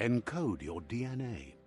Encode your DNA.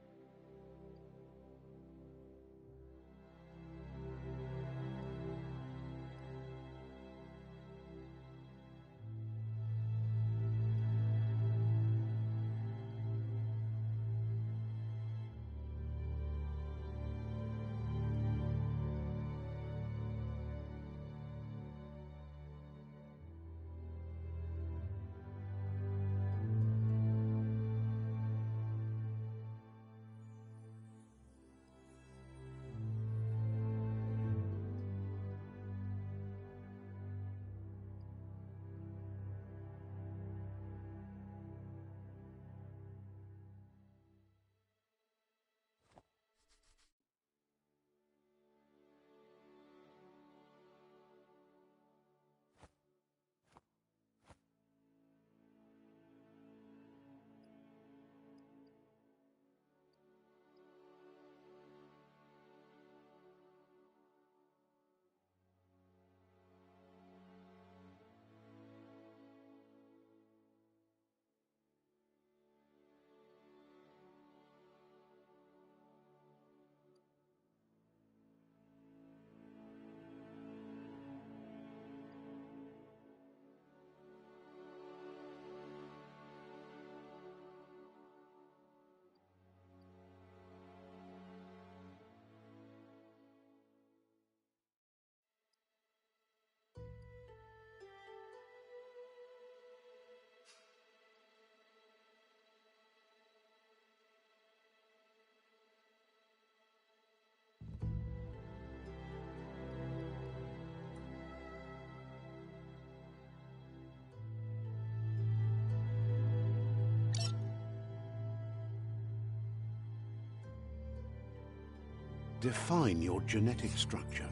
Define your genetic structure.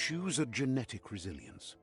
Choose a genetic resilience.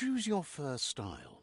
Choose your fur style.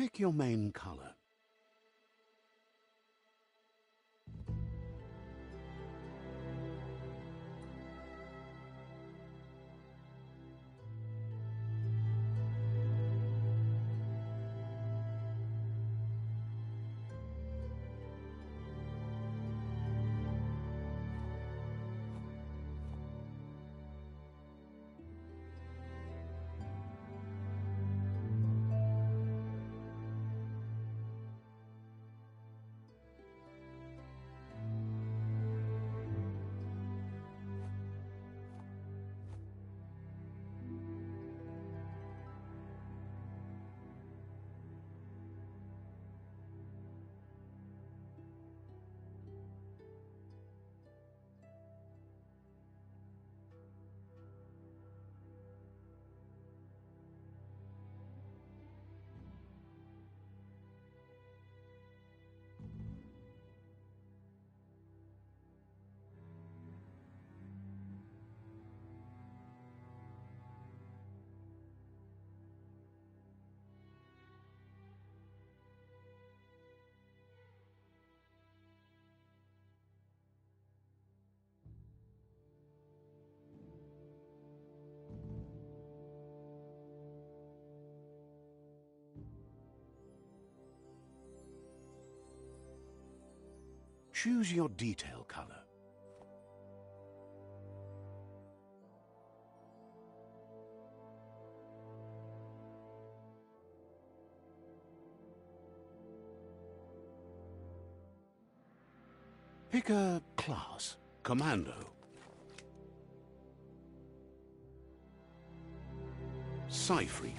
Pick your main color. Choose your detail color. Pick a class. Commando. Psy-Freak.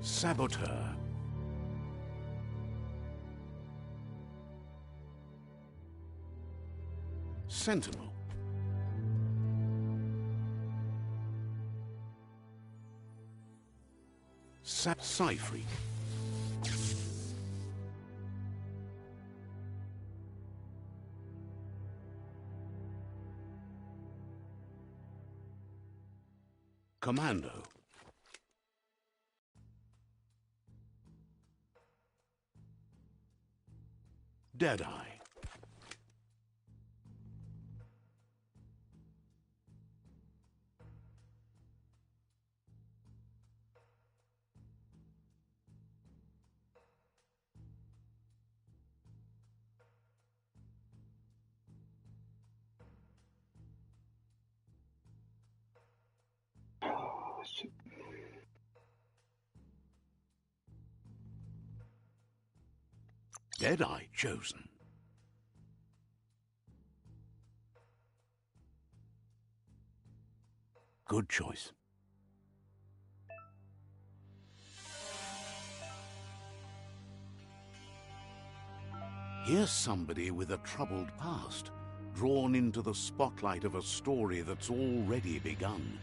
Saboteur. Sentinel. Psy-Freak. Commando. Deadeye. Deadeye chosen. Good choice. Here's somebody with a troubled past, drawn into the spotlight of a story that's already begun.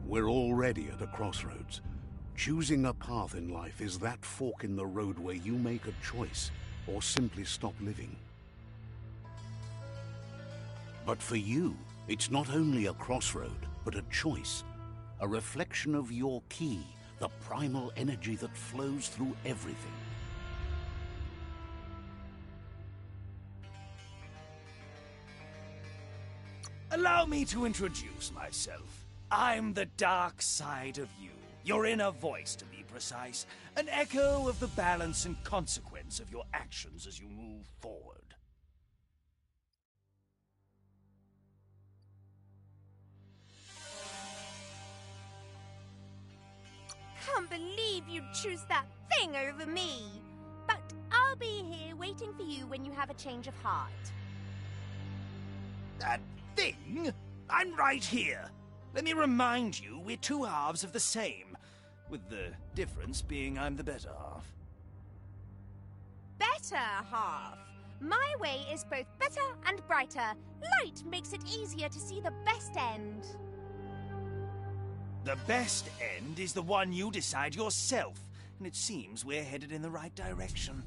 We're already at a crossroads. Choosing a path in life is that fork in the road where you make a choice or simply stop living. But for you, it's not only a crossroad, but a choice. A reflection of your key, the primal energy that flows through everything. Allow me to introduce myself. I'm the dark side of you. Your inner voice, to be precise. An echo of the balance and consequence of your actions as you move forward. Can't believe believe you'd choose that thing over me. But I'll be here waiting for you when you have a change of heart. That thing? I'm right here. Let me remind you, we're two halves of the same, with the difference being I'm the better half. Better half. My way is both better and brighter. Light makes it easier to see the best end. The best end is the one you decide yourself, and it seems we're headed in the right direction.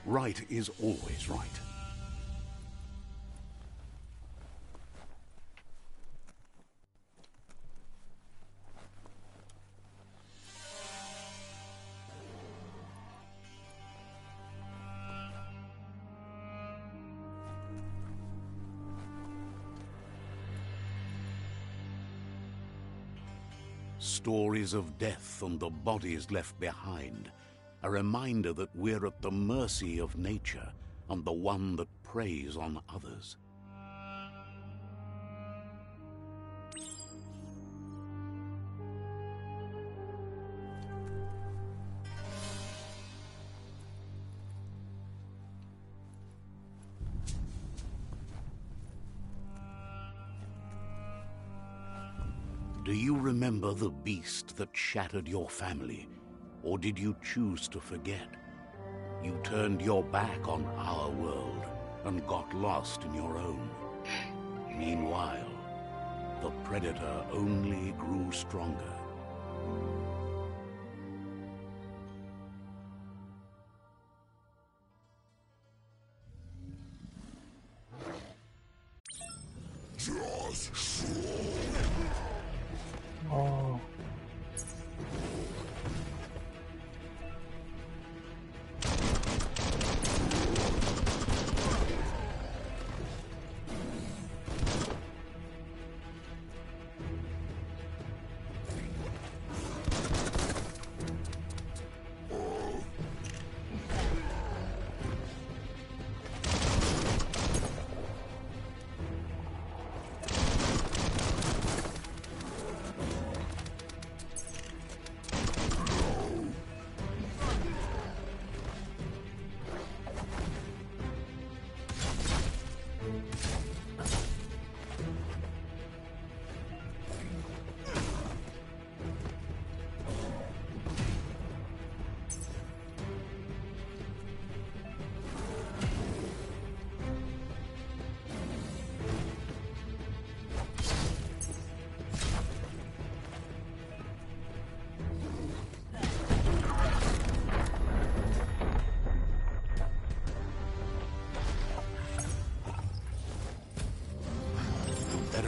Right is always right. Stories of death and the bodies left behind. A reminder that we're at the mercy of nature and the one that preys on others. Do you remember the beast that shattered your family? Or did you choose to forget? You turned your back on our world and got lost in your own. Meanwhile, the predator only grew stronger. Oh.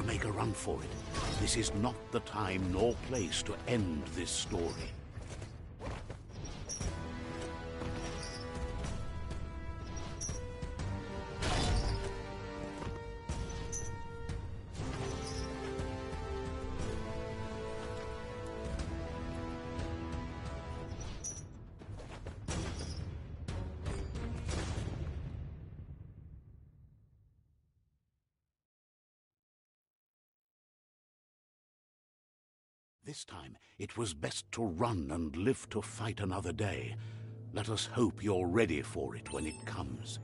Make a run for it. This is not the time nor place to end this story. This time, it was best to run and live to fight another day. Let us hope you're ready for it when it comes.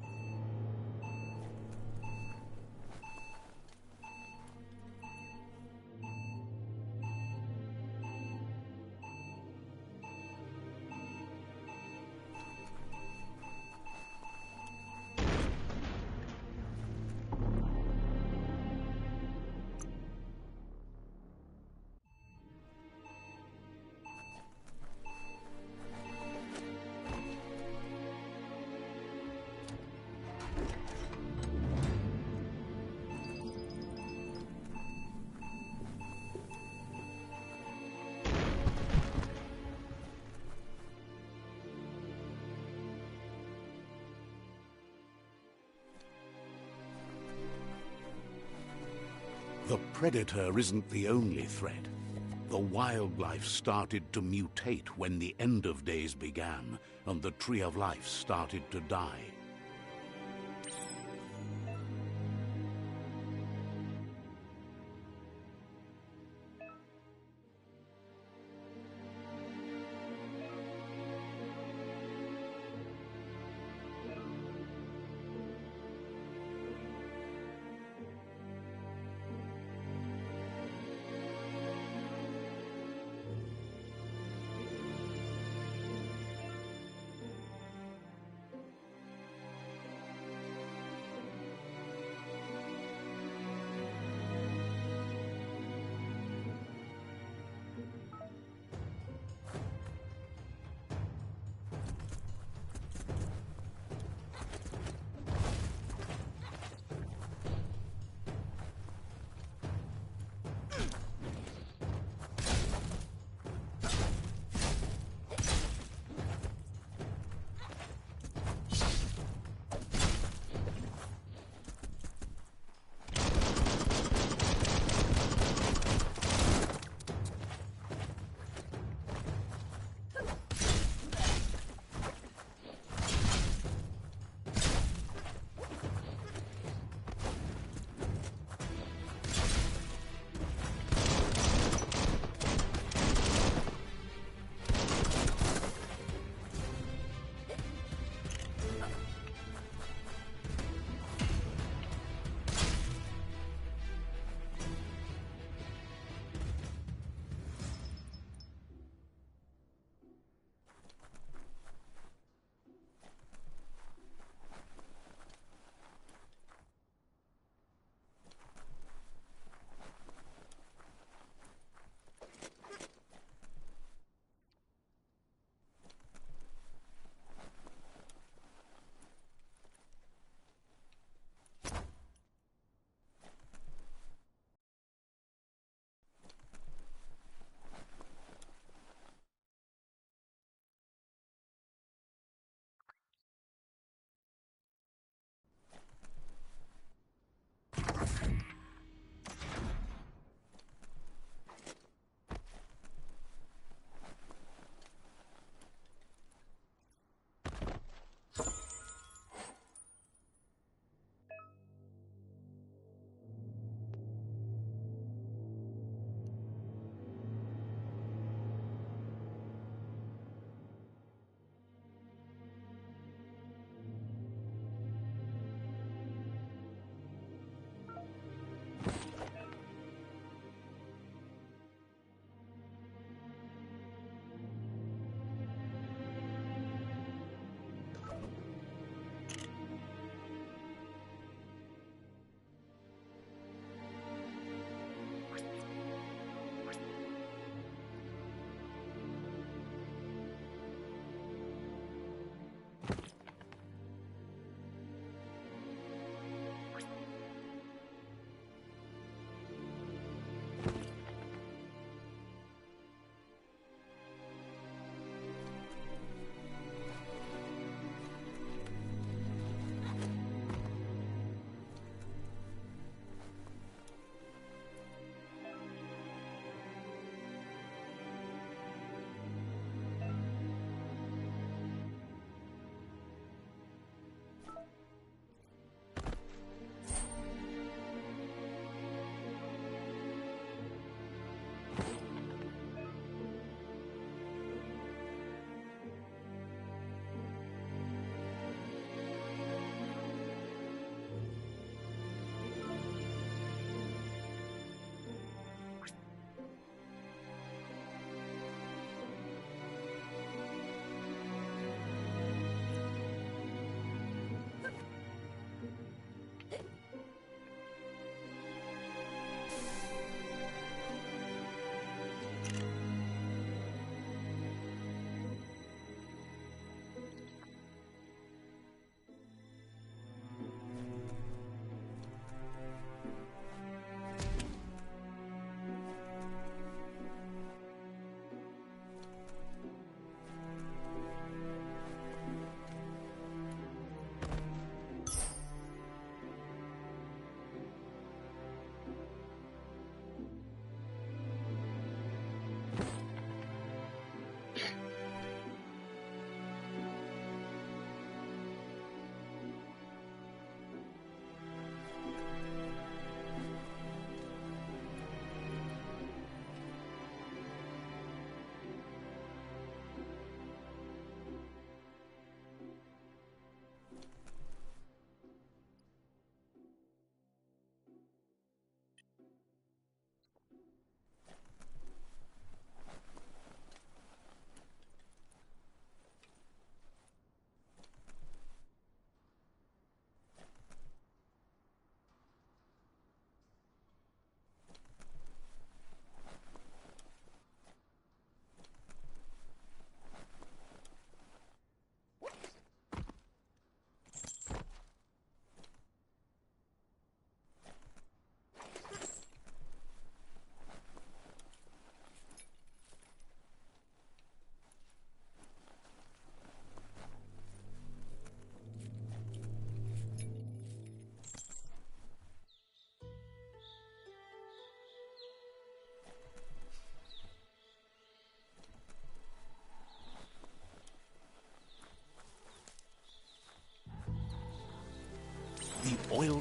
predator isn't the only threat. The wildlife started to mutate when the end of days began, and the Tree of Life started to die.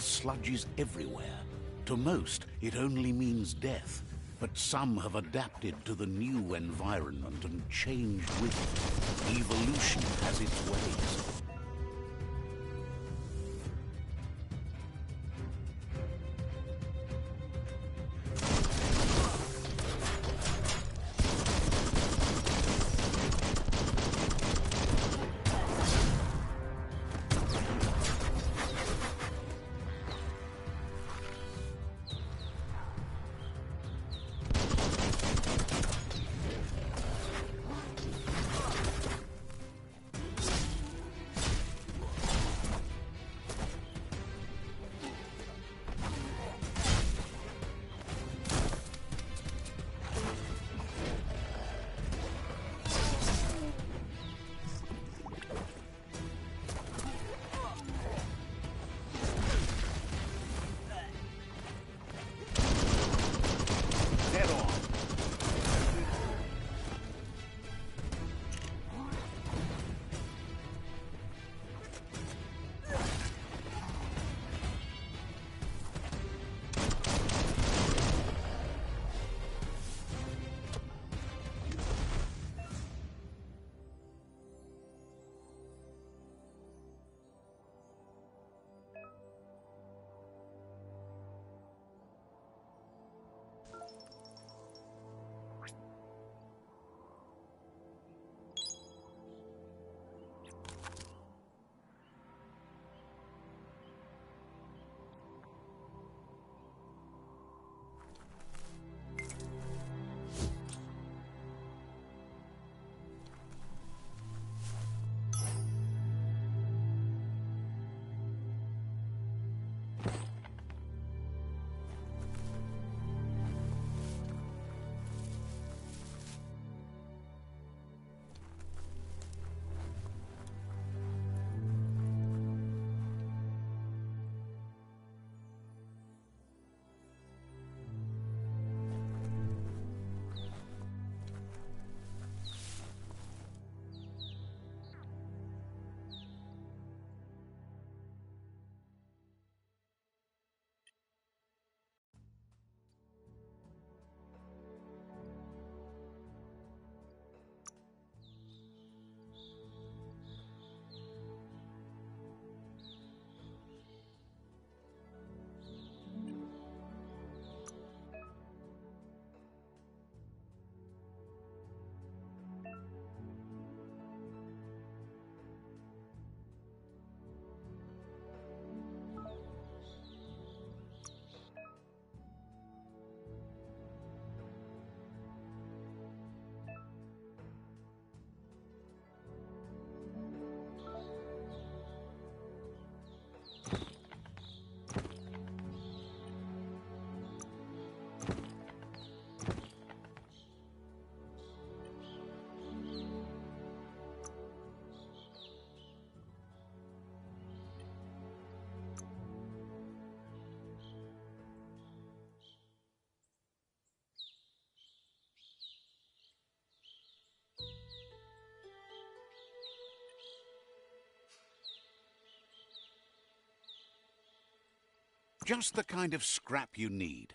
sludge is everywhere. To most, it only means death. But some have adapted to the new environment and changed with it. Evolution has its ways. Just the kind of scrap you need.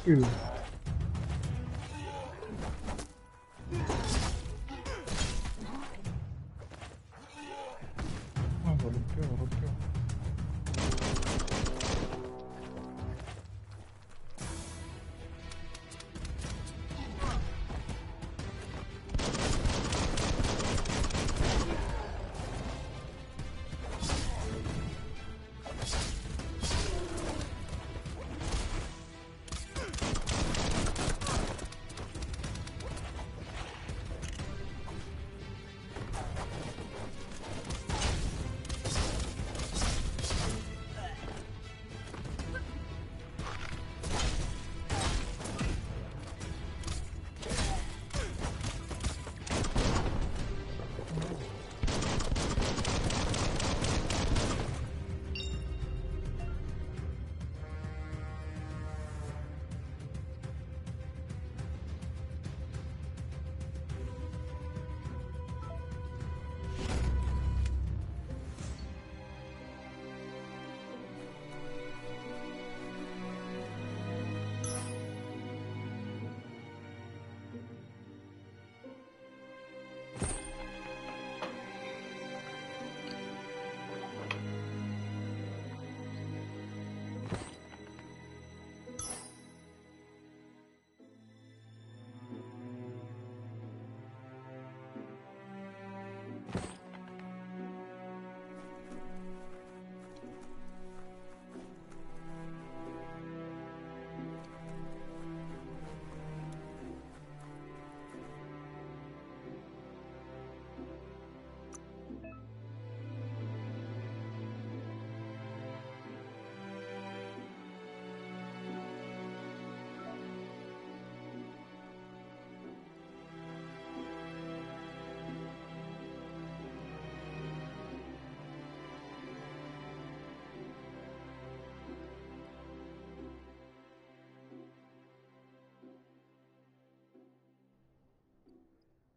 으. 아, 어렵죠.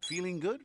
Feeling good?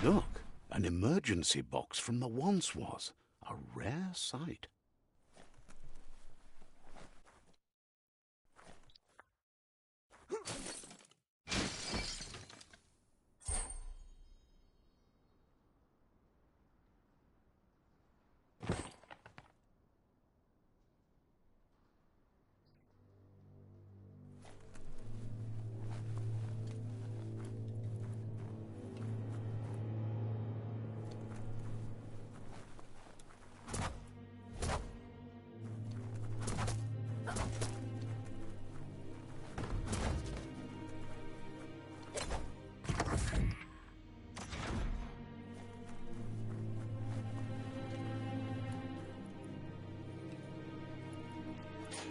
Look, an emergency box from the once was. A rare sight.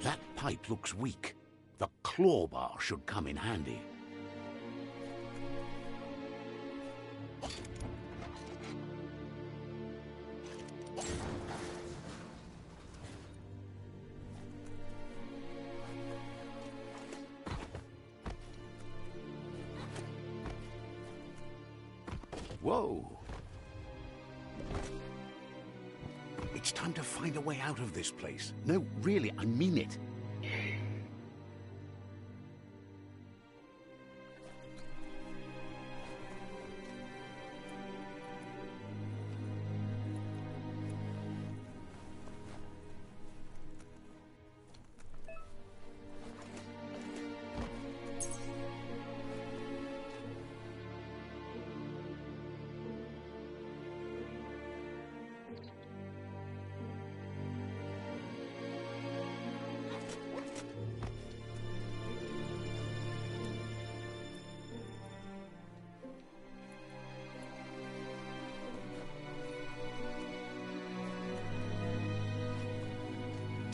That pipe looks weak. The claw bar should come in handy. Whoa! It's time to find a way out of this place. No, really, I mean it.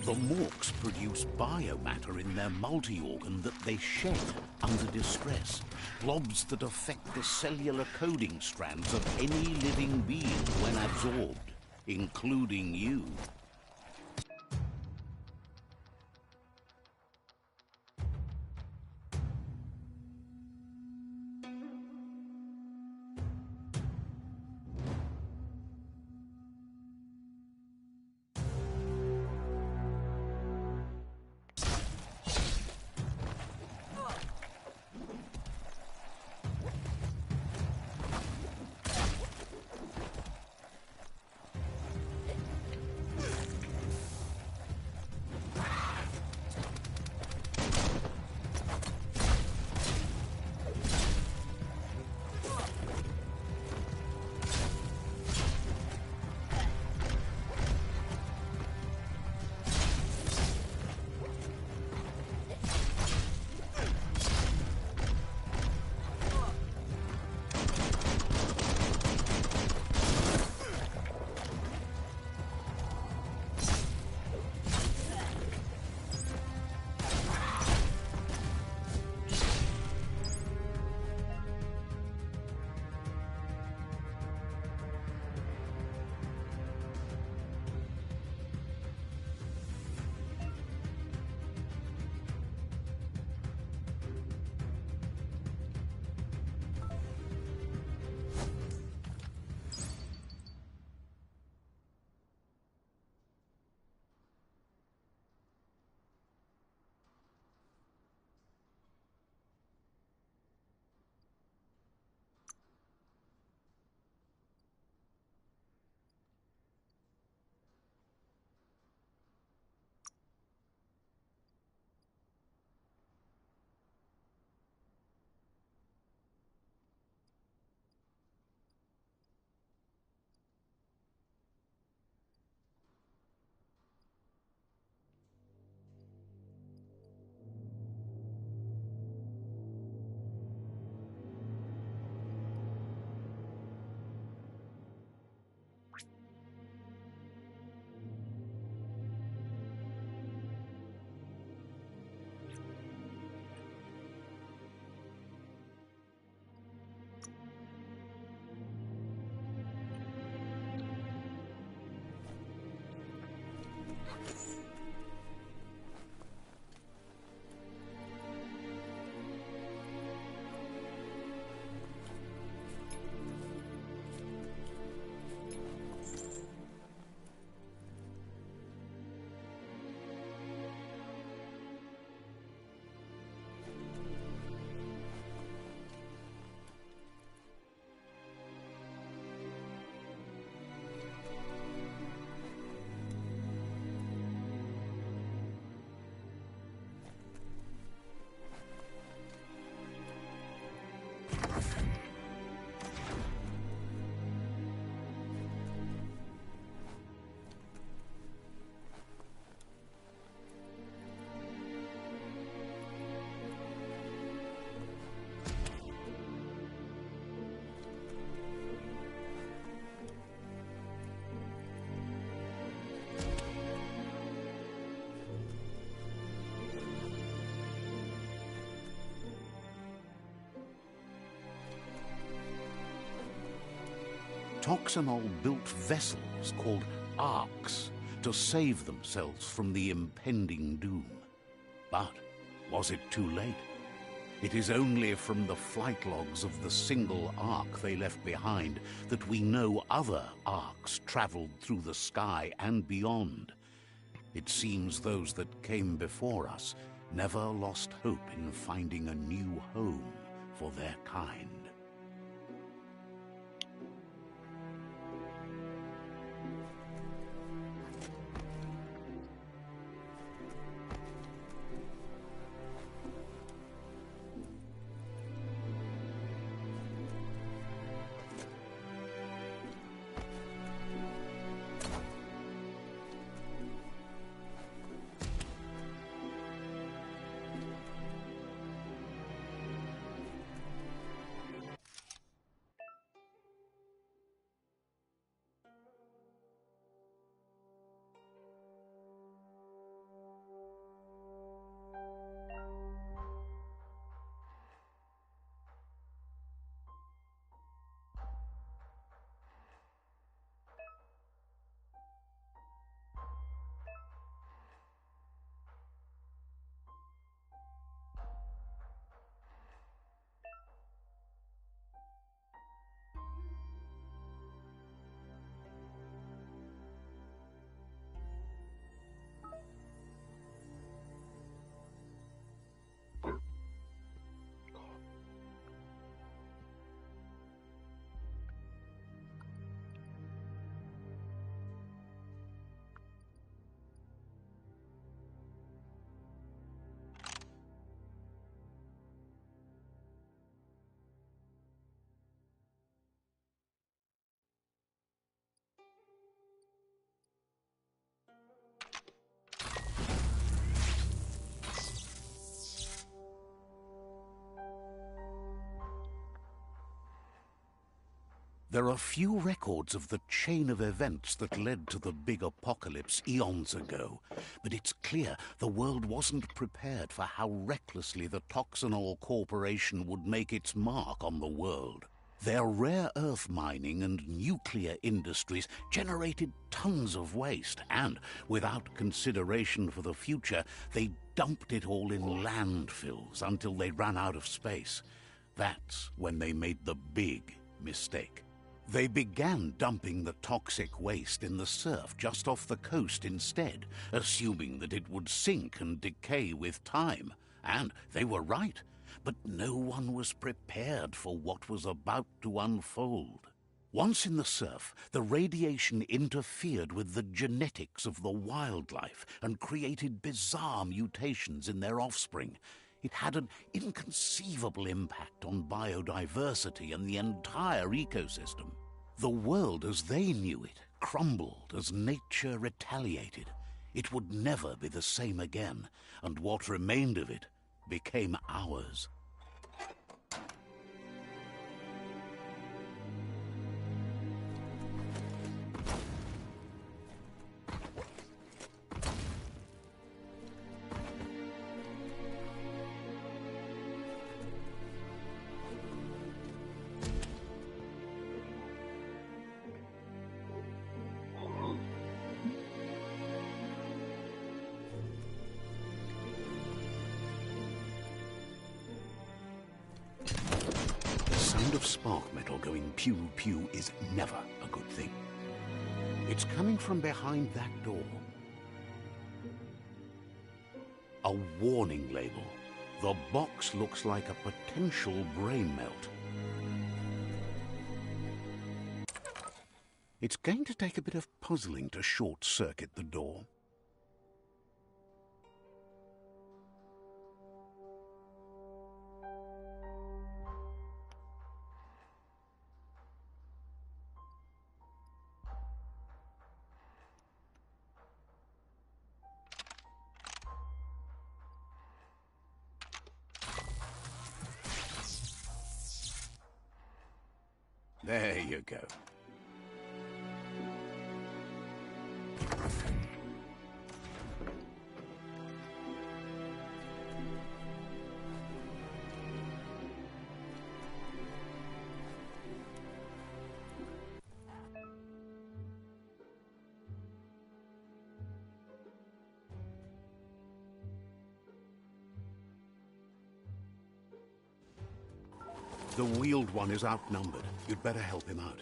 The Morks produce biomatter in their multi-organ that they shed under distress. Blobs that affect the cellular coding strands of any living being when absorbed, including you. Toxanol built vessels called arks to save themselves from the impending doom. But was it too late? It is only from the flight logs of the single ark they left behind that we know other arks traveled through the sky and beyond. It seems those that came before us never lost hope in finding a new home for their kind. There are few records of the chain of events that led to the big apocalypse eons ago, but it's clear the world wasn't prepared for how recklessly the Toxanol Corporation would make its mark on the world. Their rare earth mining and nuclear industries generated tons of waste, and, without consideration for the future, they dumped it all in landfills until they ran out of space. That's when they made the big mistake. They began dumping the toxic waste in the surf just off the coast instead, assuming that it would sink and decay with time. And they were right, but no one was prepared for what was about to unfold. Once in the surf, the radiation interfered with the genetics of the wildlife and created bizarre mutations in their offspring. It had an inconceivable impact on biodiversity and the entire ecosystem. The world as they knew it crumbled as nature retaliated. It would never be the same again, and what remained of it became ours. Of spark metal going pew-pew is never a good thing. It's coming from behind that door. A warning label. The box looks like a potential brain melt. It's going to take a bit of puzzling to short-circuit the door. There you go. The wheeled one is outnumbered. You'd better help him out.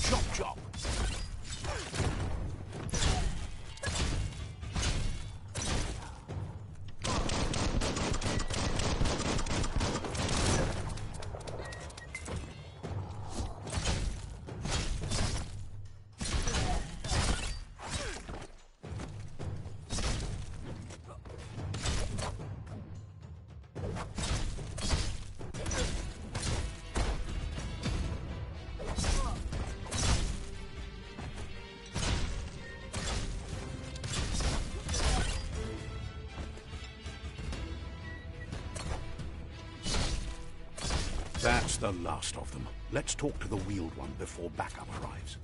Chop, chop. That's the last of them. Let's talk to the wheeled one before backup arrives.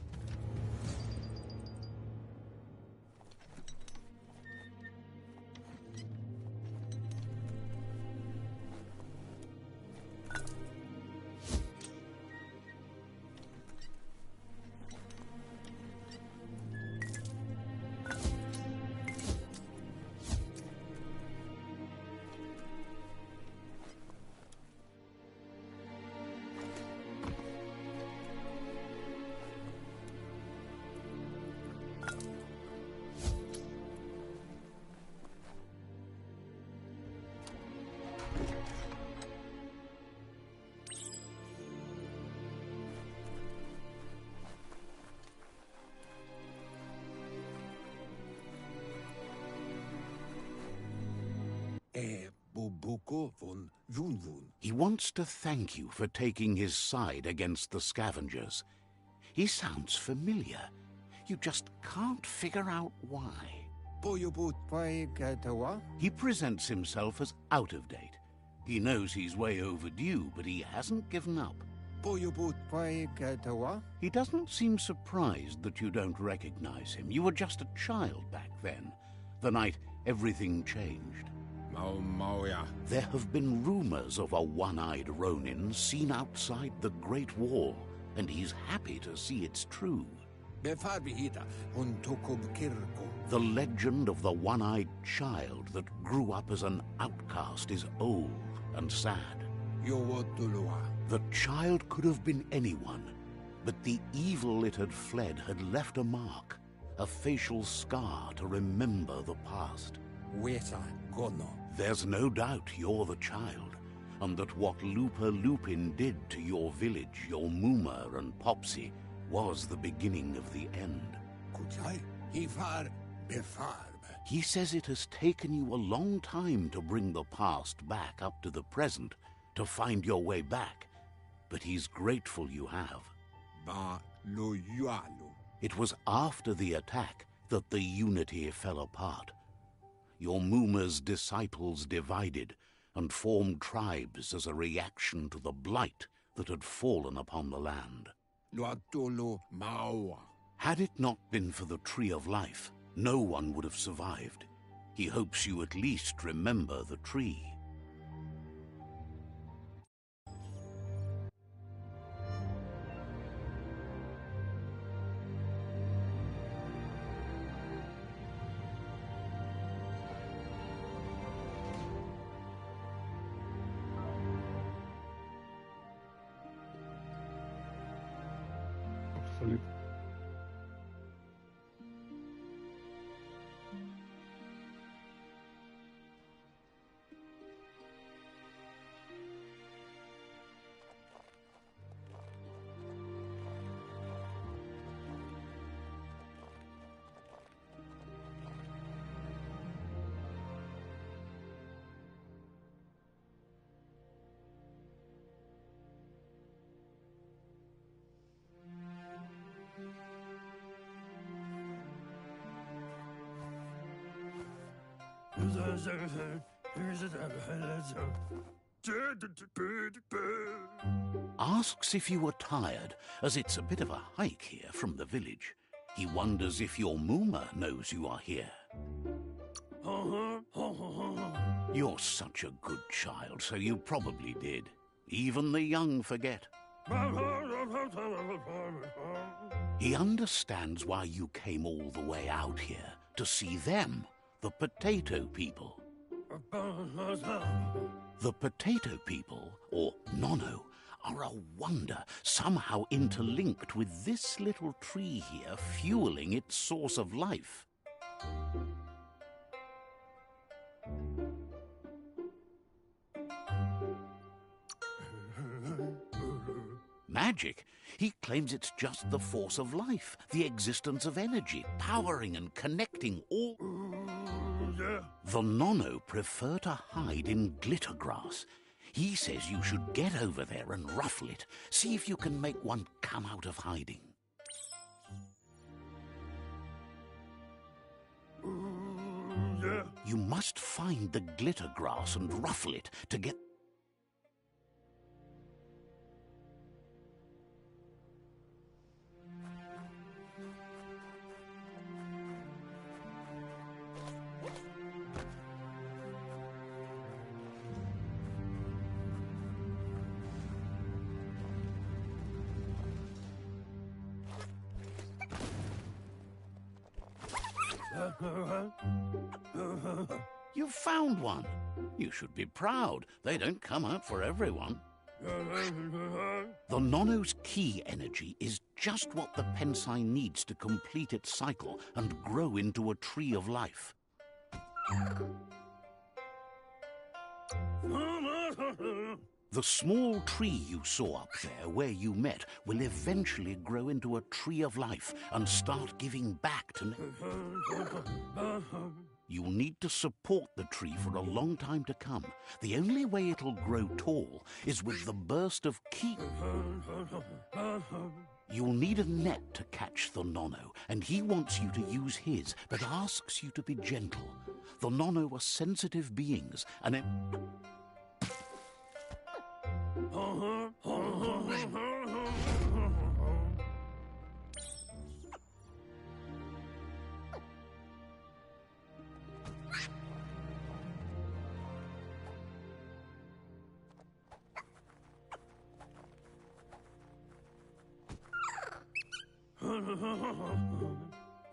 He wants to thank you for taking his side against the scavengers. He sounds familiar. You just can't figure out why. He presents himself as out of date. He knows he's way overdue, but he hasn't given up. He doesn't seem surprised that you don't recognize him. You were just a child back then, the night everything changed. There have been rumors of a one-eyed Ronin seen outside the Great Wall, and he's happy to see it's true. The legend of the one-eyed child that grew up as an outcast is old and sad. The child could have been anyone, but the evil it had fled had left a mark, a facial scar to remember the past. There's no doubt you're the child, and that what Lupa Lupin did to your village, your Muma and Popsy, was the beginning of the end. He says it has taken you a long time to bring the past back up to the present, to find your way back, but he's grateful you have. It was after the attack that the unity fell apart. Your Muma's disciples divided and formed tribes as a reaction to the blight that had fallen upon the land. Had it not been for the Tree of Life, no one would have survived. He hopes you at least remember the tree. Salut. Asks if you were tired, as it's a bit of a hike here from the village. He wonders if your Muma knows you are here. You're such a good child, so you probably did. Even the young forget. He understands why you came all the way out here, to see them, the potato people. The potato people, or Nono, are a wonder, somehow interlinked with this little tree here fueling its source of life. Magic? He claims it's just the force of life, the existence of energy, powering and connecting all... The Nono prefer to hide in glitter grass. He says you should get over there and ruffle it. See if you can make one come out of hiding. You must find the glitter grass and ruffle it to get... You found one. You should be proud. They don't come out for everyone. The Nono's key energy is just what the Pensai needs to complete its cycle and grow into a tree of life. The small tree you saw up there where you met will eventually grow into a tree of life and start giving back to... You'll need to support the tree for a long time to come. The only way it'll grow tall is with the burst of ki... You'll need a net to catch the Nono, and he wants you to use his, but asks you to be gentle. The Nono are sensitive beings, and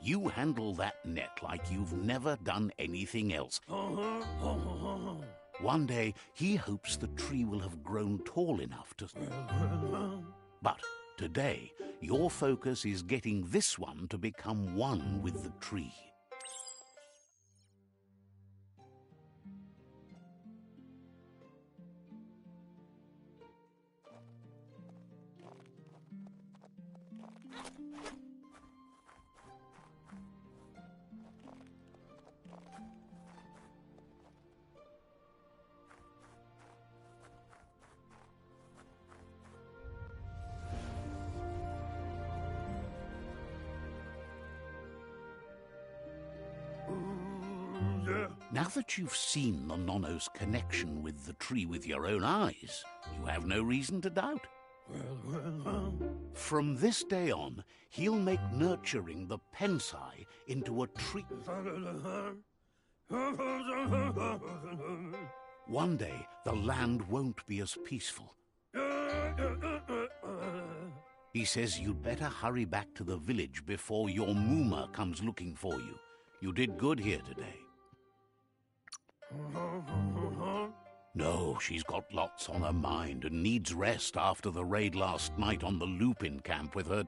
you handle that net like you've never done anything else. One day, he hopes the tree will have grown tall enough to... But today, your focus is getting this one to become one with the tree. Now that you've seen the Nono's connection with the tree with your own eyes, you have no reason to doubt. From this day on, he'll make nurturing the Pensai into a tree. One day, the land won't be as peaceful. He says you'd better hurry back to the village before your Mooma comes looking for you. You did good here today. No, she's got lots on her mind and needs rest after the raid last night on the Lupin camp with her...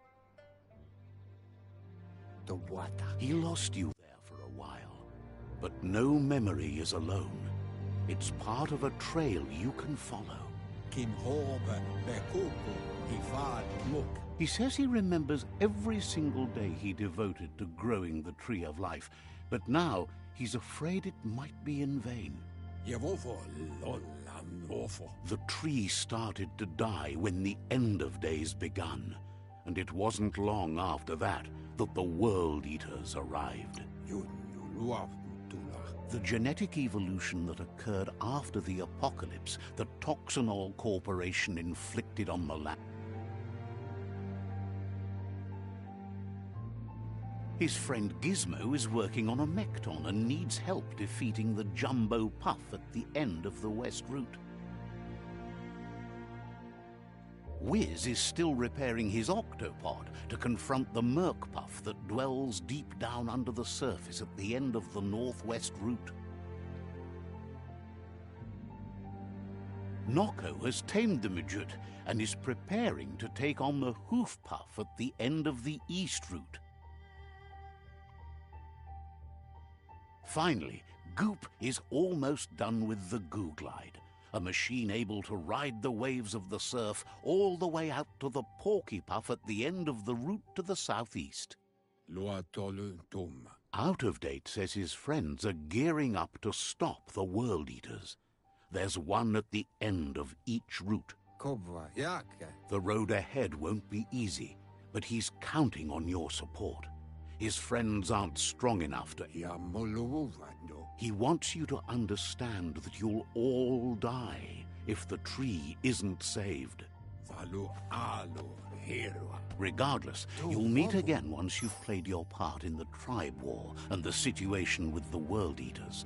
The water. He lost you there for a while, but no memory is alone. It's part of a trail you can follow. He says he remembers every single day he devoted to growing the Tree of Life, but now he's afraid it might be in vain. The tree started to die when the end of days begun, and it wasn't long after that that the World Eaters arrived. The genetic evolution that occurred after the apocalypse that Toxanol Corporation inflicted on the land. His friend Gizmo is working on a Mekton and needs help defeating the Jumbo Puff at the end of the West Route. Wiz is still repairing his octopod to confront the Merc Puff that dwells deep down under the surface at the end of the Northwest Route. Nocco has tamed the midget and is preparing to take on the Hoof Puff at the end of the East Route. Finally, Goop is almost done with the Goo Glide, a machine able to ride the waves of the surf all the way out to the Porky Puff at the end of the route to the southeast. Out of Date says his friends are gearing up to stop the World Eaters. There's one at the end of each route. The road ahead won't be easy, but he's counting on your support. His friends aren't strong enough to... He wants you to understand that you'll all die if the tree isn't saved. Regardless, you'll meet again once you've played your part in the tribe war and the situation with the World Eaters.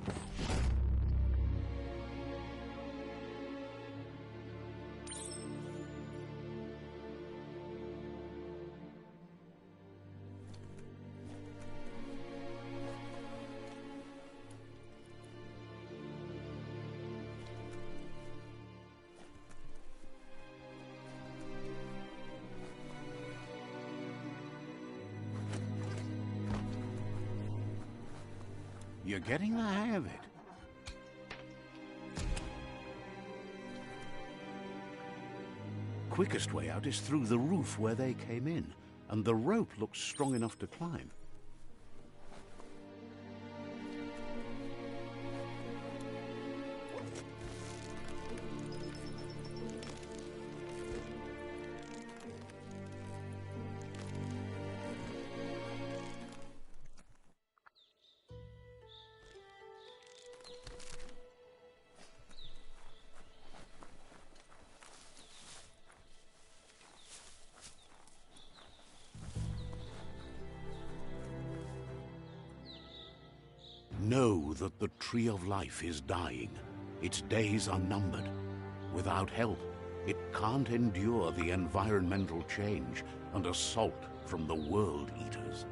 You're getting the hang of it. Quickest way out is through the roof where they came in, and the rope looks strong enough to climb. Know that the Tree of Life is dying. Its days are numbered. Without help, it can't endure the environmental change and assault from the World Eaters.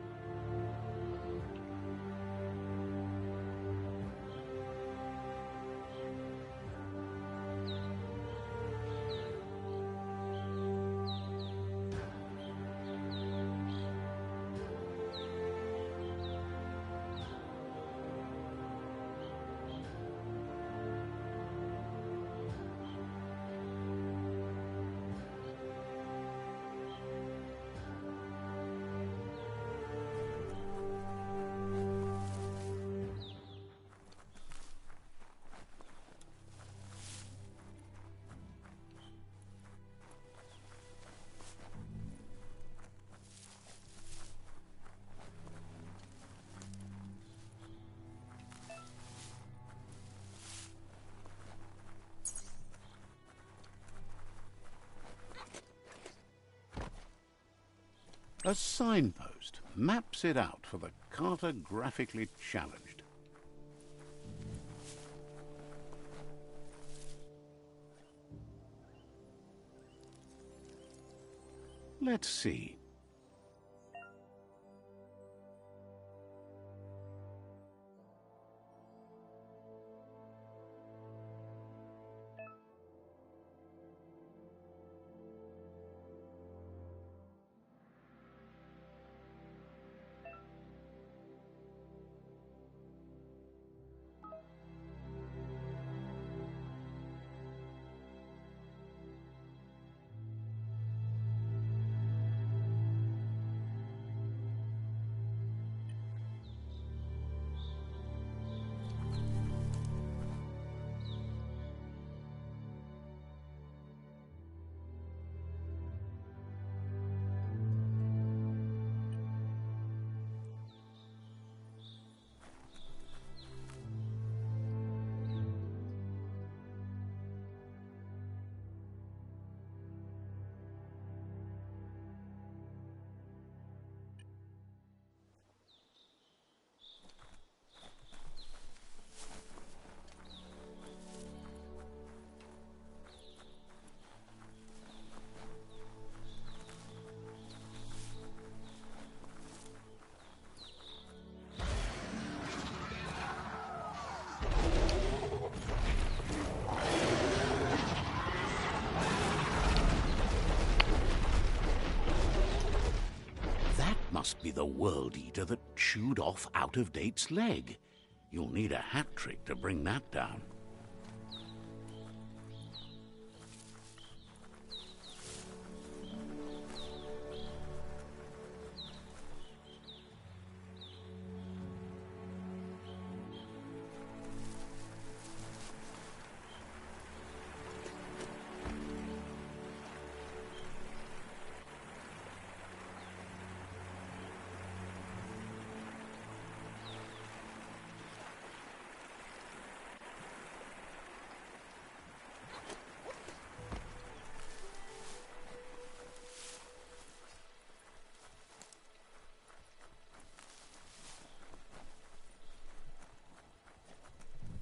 A signpost maps it out for the cartographically challenged. Let's see. must be the World Eater that chewed off Out-of-Date's leg. You'll need a hat trick to bring that down.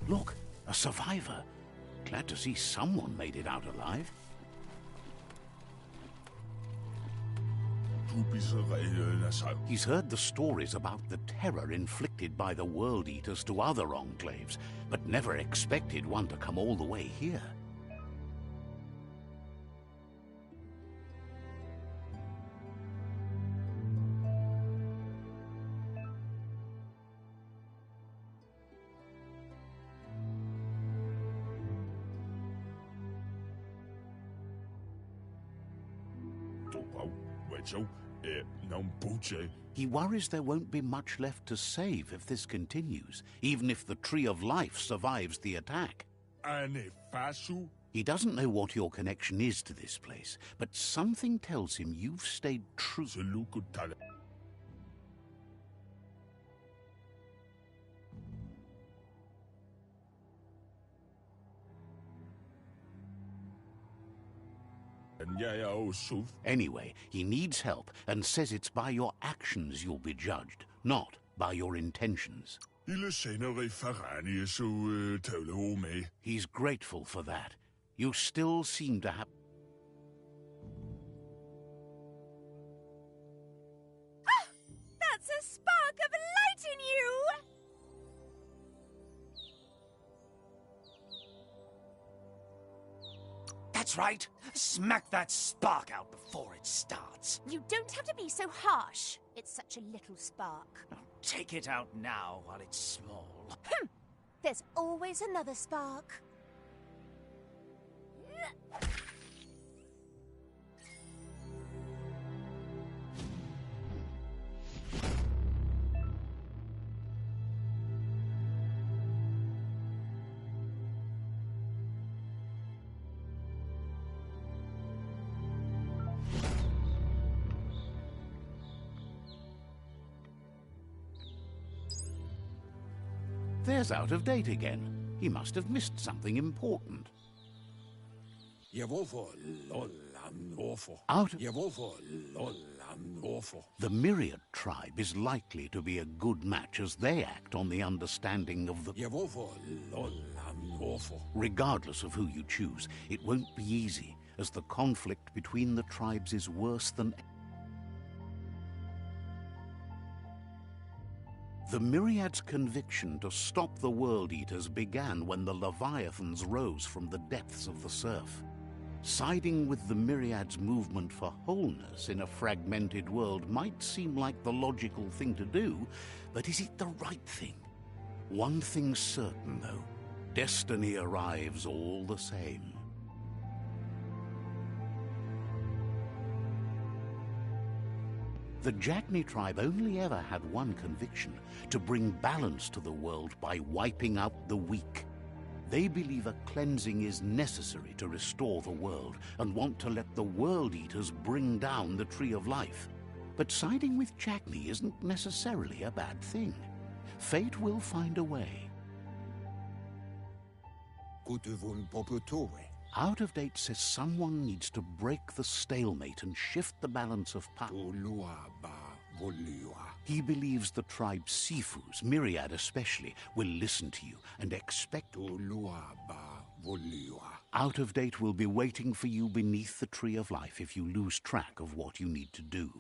Look, a survivor. Glad to see someone made it out alive. He's heard the stories about the terror inflicted by the World Eaters to other enclaves, but never expected one to come all the way here. He worries there won't be much left to save if this continues, even if the Tree of Life survives the attack. He doesn't know what your connection is to this place, but something tells him you've stayed true. Anyway, he needs help and says it's by your actions you'll be judged, not by your intentions. He's grateful for that. You still seem to have... Ah! That's a spark of light in you! That's right. Smack that spark out before it starts. You don't have to be so harsh. It's such a little spark. Take it out now while it's small. There's always another spark. There's Out-of-Date again. He must have missed something important. The Myriad tribe is likely to be a good match as they act on the understanding of the... Regardless of who you choose, it won't be easy, as the conflict between the tribes is worse than... The Myriad's conviction to stop the World Eaters began when the Leviathans rose from the depths of the surf. Siding with the Myriad's movement for wholeness in a fragmented world might seem like the logical thing to do, but is it the right thing? One thing's certain, though. Destiny arrives all the same. The Jagni tribe only ever had one conviction: to bring balance to the world by wiping out the weak. They believe a cleansing is necessary to restore the world and want to let the World Eaters bring down the Tree of Life. But siding with Jagni isn't necessarily a bad thing. Fate will find a way. Out-of-Date says someone needs to break the stalemate and shift the balance of power. He believes the tribe's Sifus, Myriad especially, will listen to you and expect... Out-of-Date will be waiting for you beneath the Tree of Life if you lose track of what you need to do.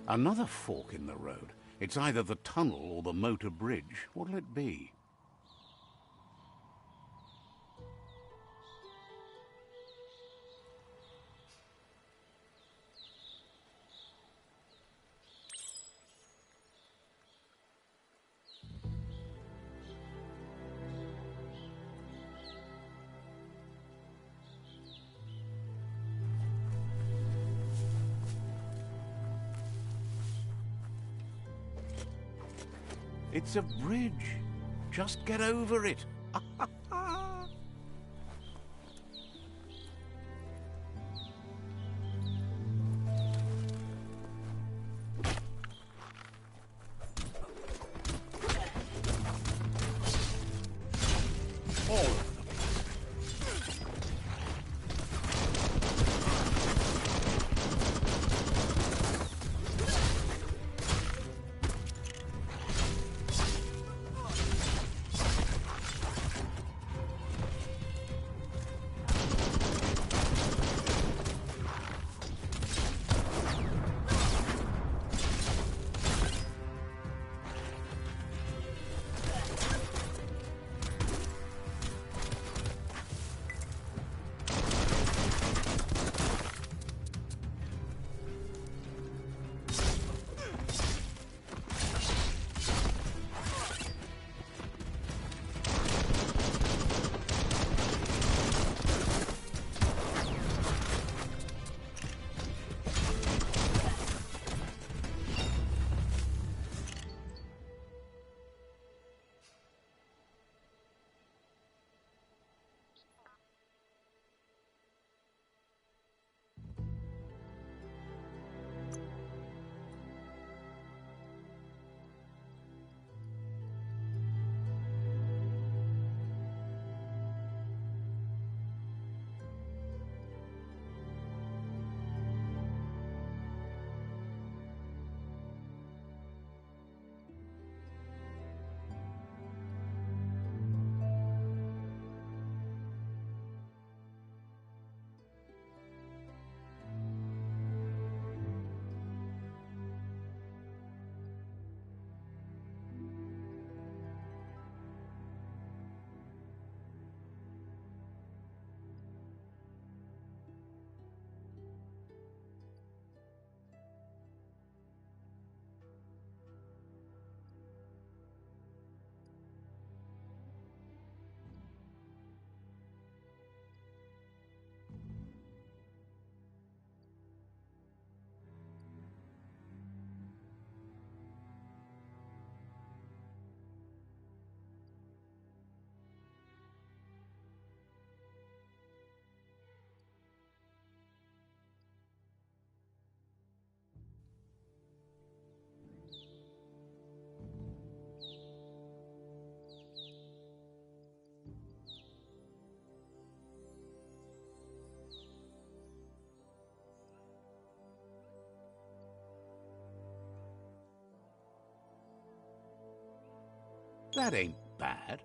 Another fork in the road. It's either the tunnel or the motor bridge. What'll it be? It's a bridge. Just get over it. That ain't bad.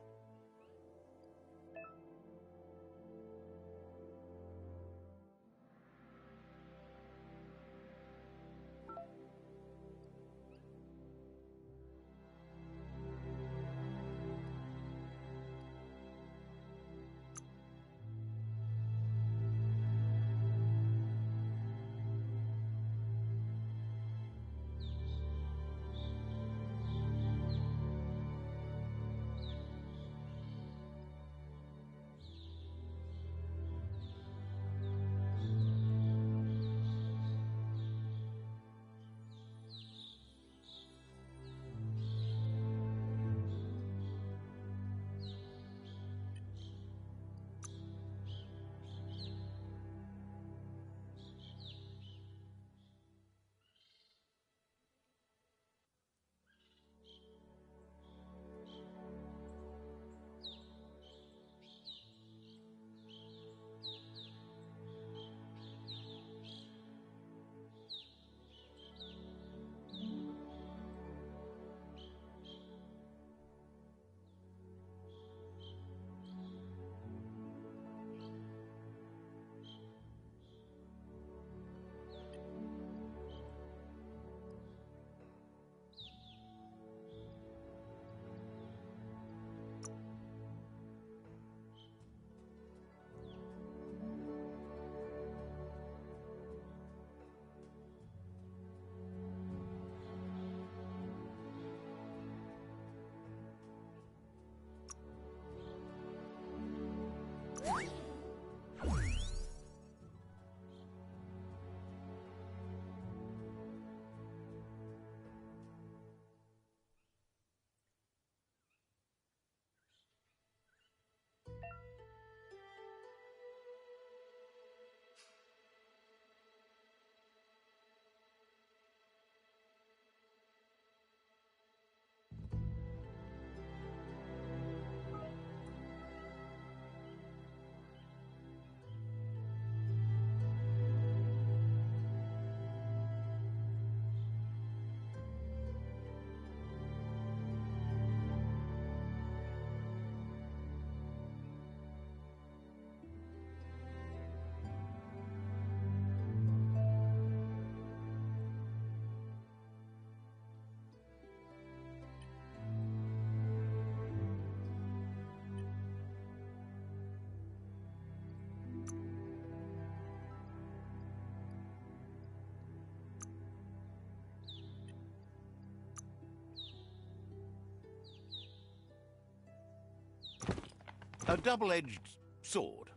A double-edged sword.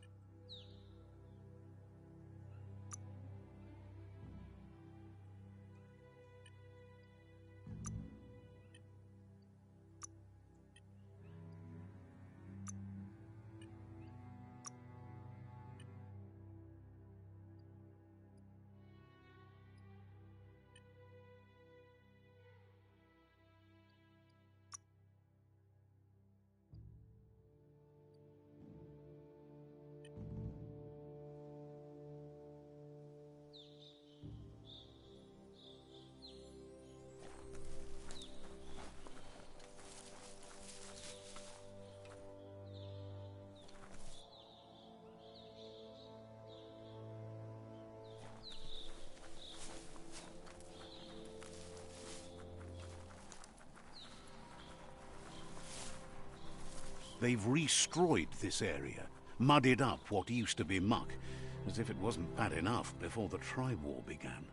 They've destroyed this area, muddied up what used to be muck, as if it wasn't bad enough before the tribe war began.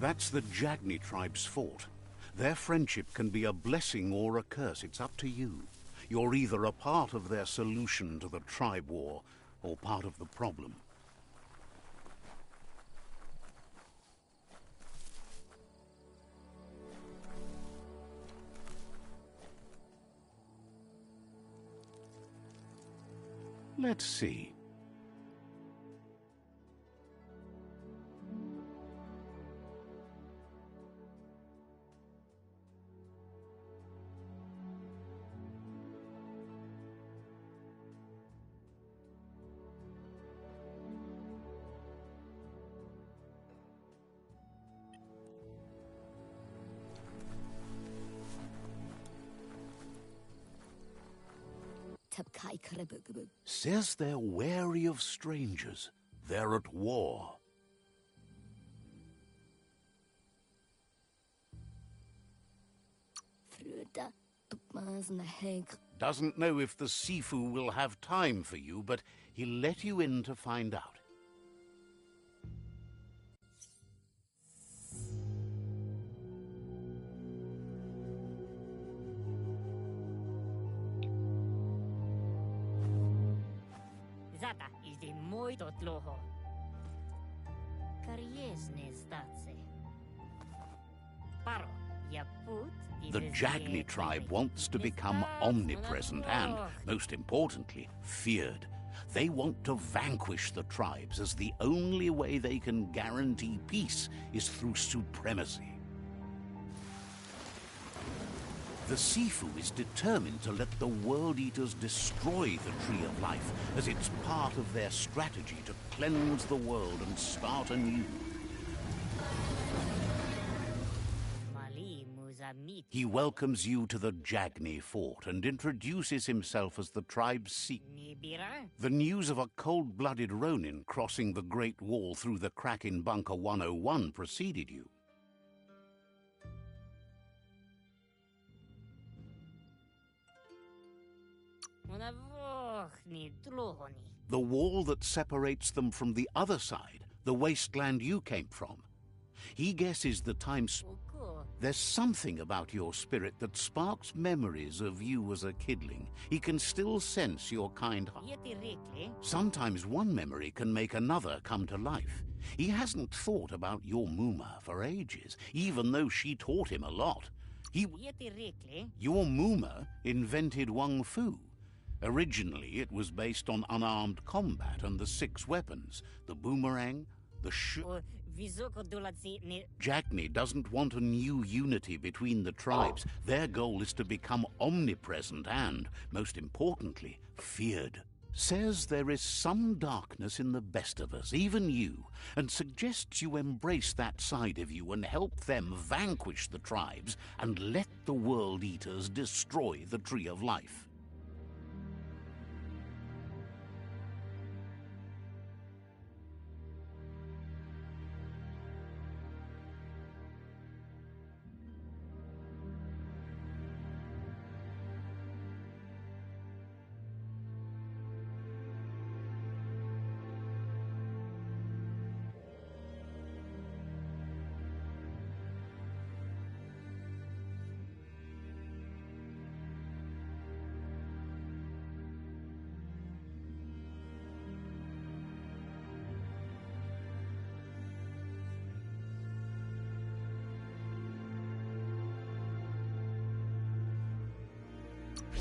That's the Jagni tribe's fort. Their friendship can be a blessing or a curse. It's up to you. You're either a part of their solution to the tribe war, or part of the problem. Let's see. Says they're wary of strangers. They're at war. Doesn't know if the Sifu will have time for you, but he'll let you in to find out. Zata is the muito tloho. Kariesne stace. Paro, ya put. The Jagni tribe wants to become omnipresent and, most importantly, feared. They want to vanquish the tribes, as the only way they can guarantee peace is through supremacy. The Sifu is determined to let the World Eaters destroy the Tree of Life, as it's part of their strategy to cleanse the world and start anew. He welcomes you to the Jagni fort and introduces himself as the tribe's seat. The news of a cold-blooded Ronin crossing the Great Wall through the crack in Bunker 101 preceded you. Una vochni tlohoni. The wall that separates them from the other side, the wasteland you came from. He guesses the Oko. There's something about your spirit that sparks memories of you as a kidling. He can still sense your kind heart. Yeti rikli. Sometimes one memory can make another come to life. He hasn't thought about your Muma for ages, even though she taught him a lot. Yeti rikli. Your Muma invented Wung Fu. Originally, it was based on unarmed combat and the 6 weapons, the boomerang, the O vizoko dolatsi ni. Jackney doesn't want a new unity between the tribes. Their goal is to become omnipresent and, most importantly, feared. Says there is some darkness in the best of us, even you, and suggests you embrace that side of you and help them vanquish the tribes and let the World Eaters destroy the Tree of Life.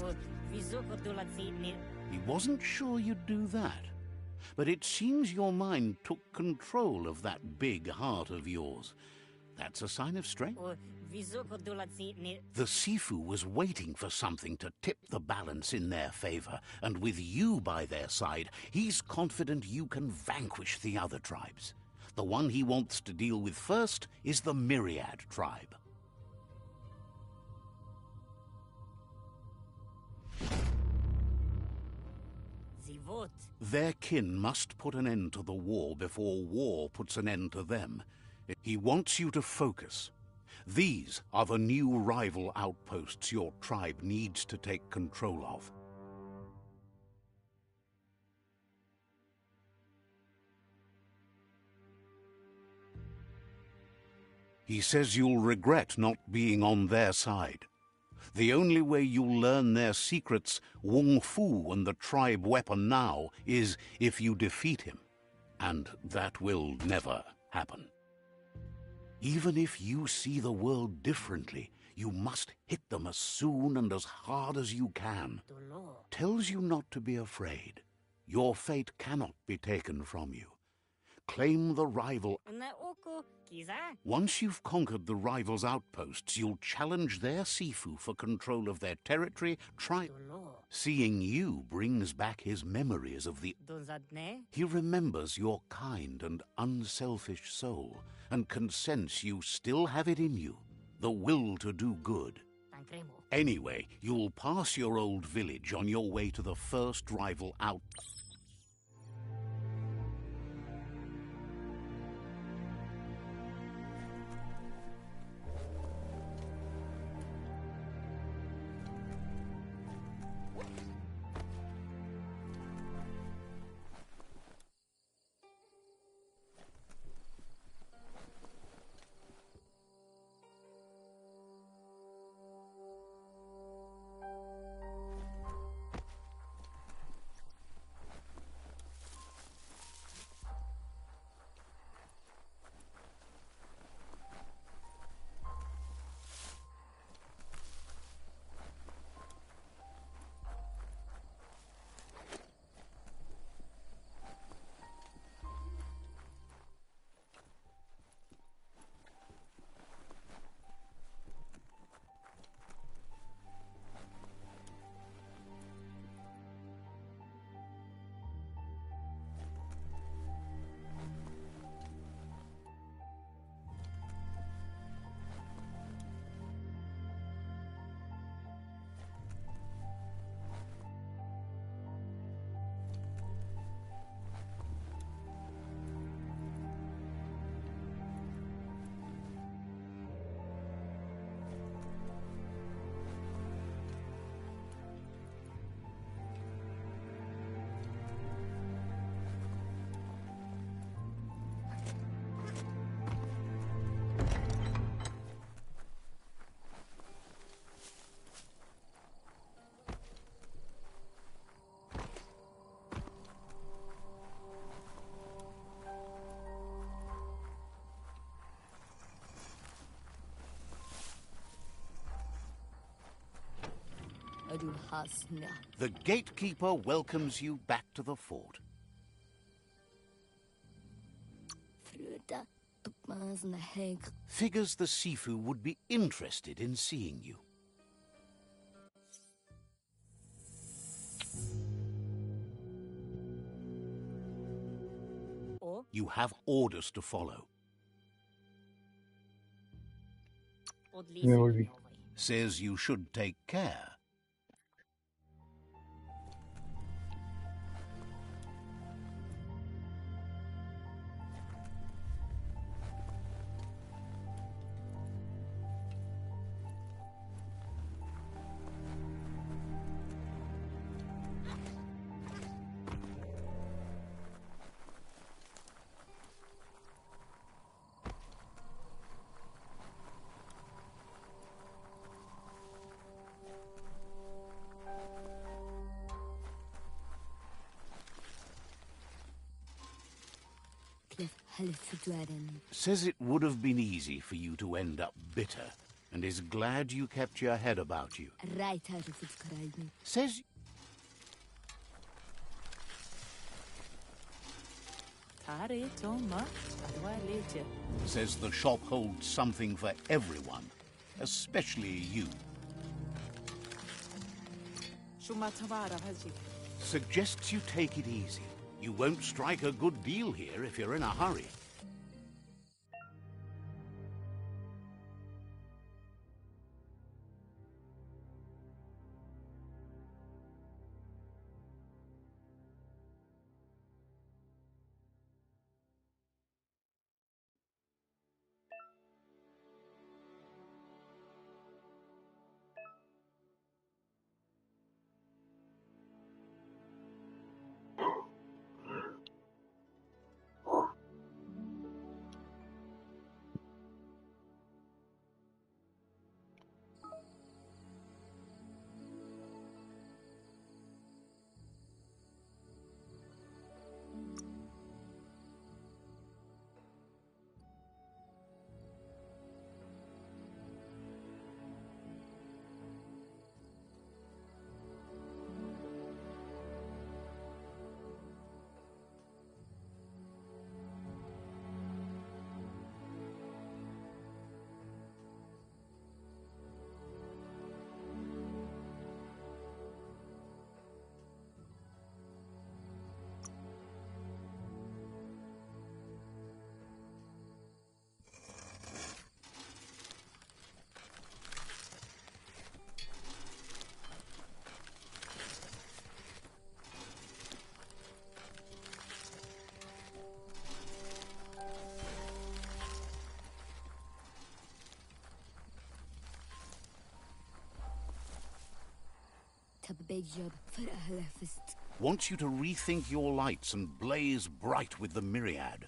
O vizoko dolatsi ni. He wasn't sure you'd do that, but it seems your mind took control of that big heart of yours. That's a sign of strength. O vizoko dolatsi ni. The Sifu was waiting for something to tip the balance in their favor, and with you by their side, he's confident you can vanquish the other tribes. The one he wants to deal with first is the Myriad tribe. Zivot. Their kin must put an end to the war before war puts an end to them. He wants you to focus. These are the new rival outposts your tribe needs to take control of. He says you'll regret not being on their side. The only way you'll learn their secrets, Wung Fu and the tribe weapon now, is if you defeat him. And that will never happen. Even if you see the world differently, you must hit them as soon and as hard as you can. Dolo. Tells you not to be afraid. Your fate cannot be taken from you. Claim the rival. Una oko kiza. Once you've conquered the rival's outposts, you'll challenge their Sifu for control of their territory. Dolo. Seeing you brings back his memories of the... Donzadne. He remembers your kind and unselfish soul, and can sense you still have it in you, the will to do good. Tankremo. Anyway, you'll pass your old village on your way to the first rival out. Haru hasna. The gatekeeper welcomes you back to the fort. Fruta tupmasna heg. Figures the Sifu would be interested in seeing you. O You have orders to follow. odli Ne volví. Says you should take care. Says it would have been easy for you to end up bitter, and is glad you kept your head about you. Says says the shop holds something for everyone, especially you. Suggests you take it easy. You won't strike a good deal here if you're in a hurry. Wants you to rethink your lights and blaze bright with the myriad.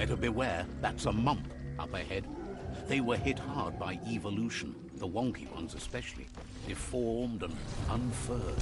Better beware, that's a mump up ahead. They were hit hard by evolution, the wonky ones especially, deformed and unfurred.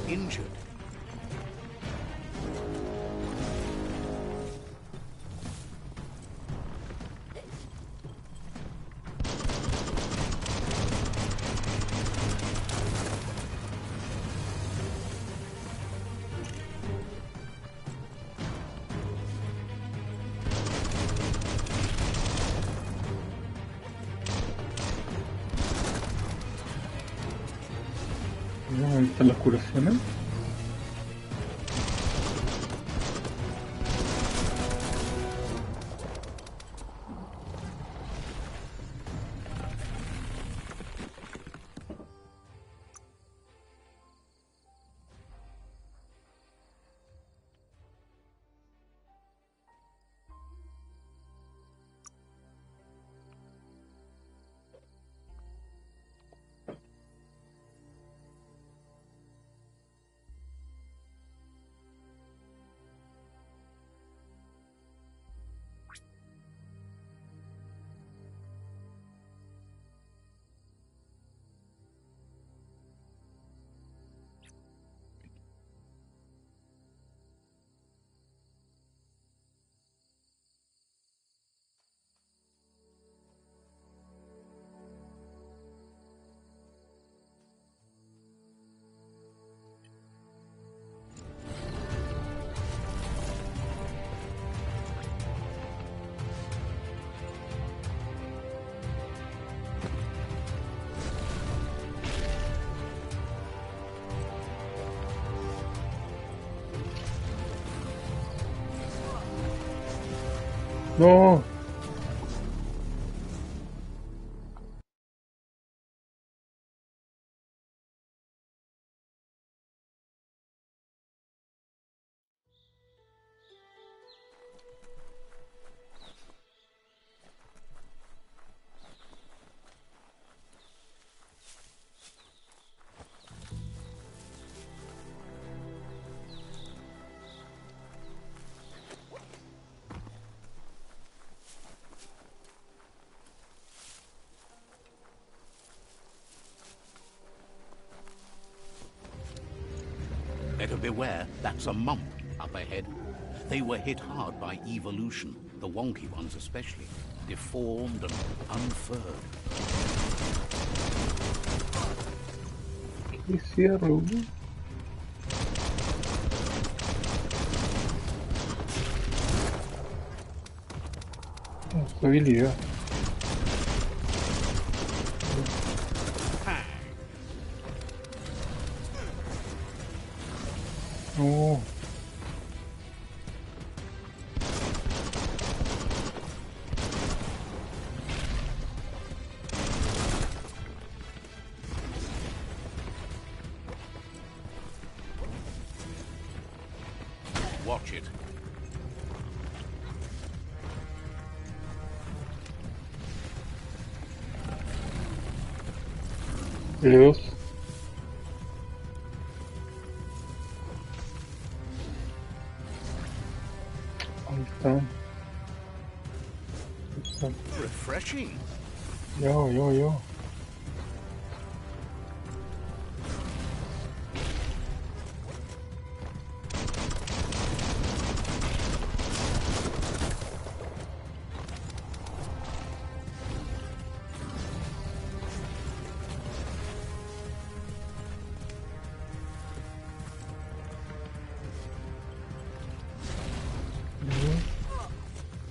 Injured. ¿Dónde están las curaciones? No. Better beware, that's a mump up ahead. They were hit hard by evolution, the wonky ones especially, deformed and unfurred. ¿Qué cierro? Su habilidad. No. Watch it. L2. Ahí está. Refreshing. Yo.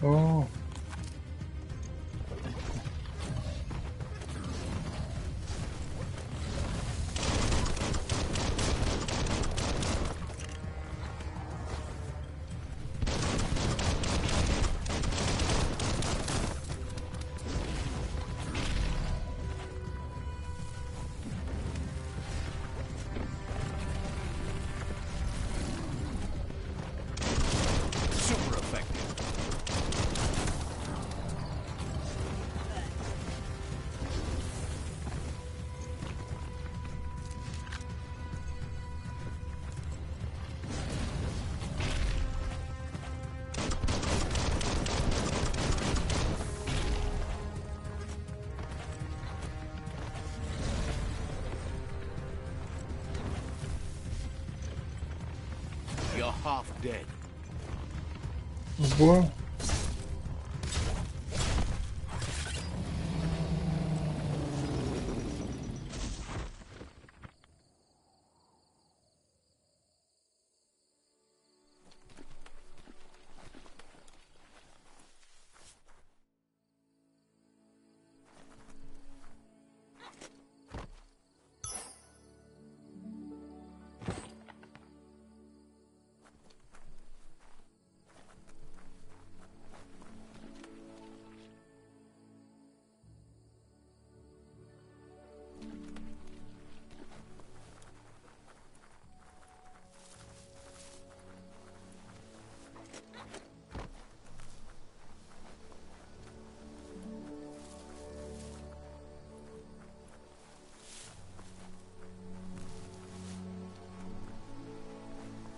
Oh. Super effective. You're half dead. Boa.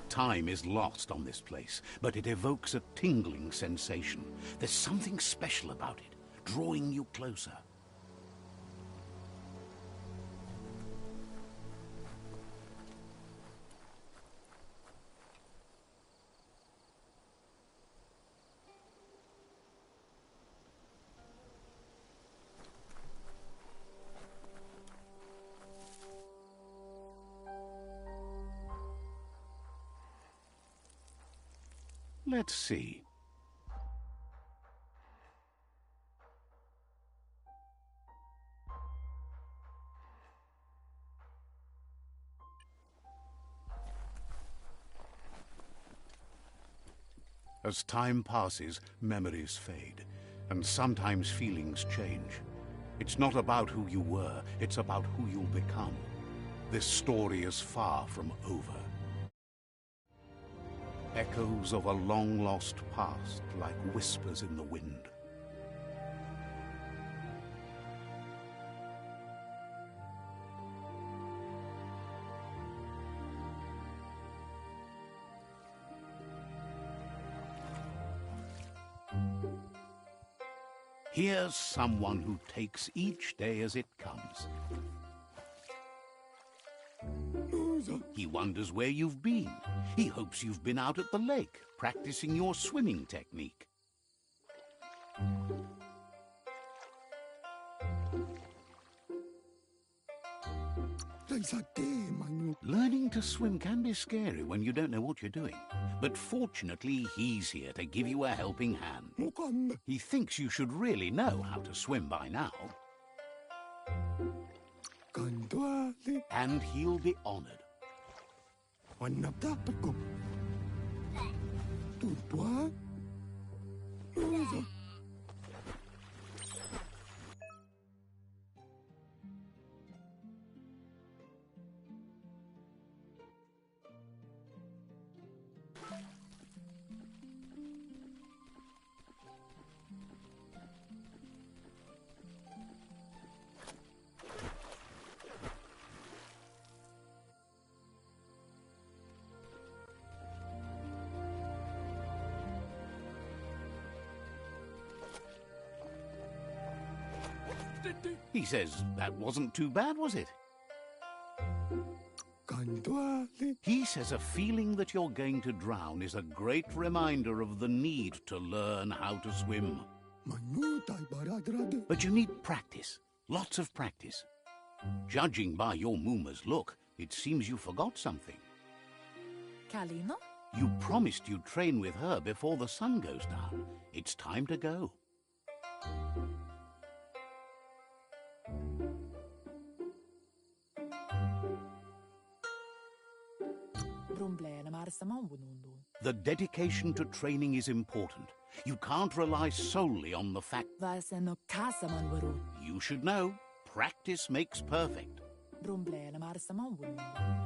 Time is lost on this place, but it evokes a tingling sensation. There's something special about it, drawing you closer. Let's see. As time passes, memories fade, and sometimes feelings change. It's not about who you were, it's about who you'll become. This story is far from over. Echoes of a long-lost past, like whispers in the wind. Here's someone who takes each day as it comes. He wonders where you've been. He hopes you've been out at the lake, practicing your swimming technique. Learning to swim can be scary when you don't know what you're doing. But fortunately, he's here to give you a helping hand. He thinks you should really know how to swim by now. And he'll be honored. He says that wasn't too bad, was it? He says a feeling that you're going to drown is a great reminder of the need to learn how to swim. But you need practice, lots of practice. Judging by your Mooma's look, it seems you forgot something. Kalino? You promised you'd train with her before the sun goes down. It's time to go. The dedication to training is important. You can't rely solely on the fact... You should know, practice makes perfect.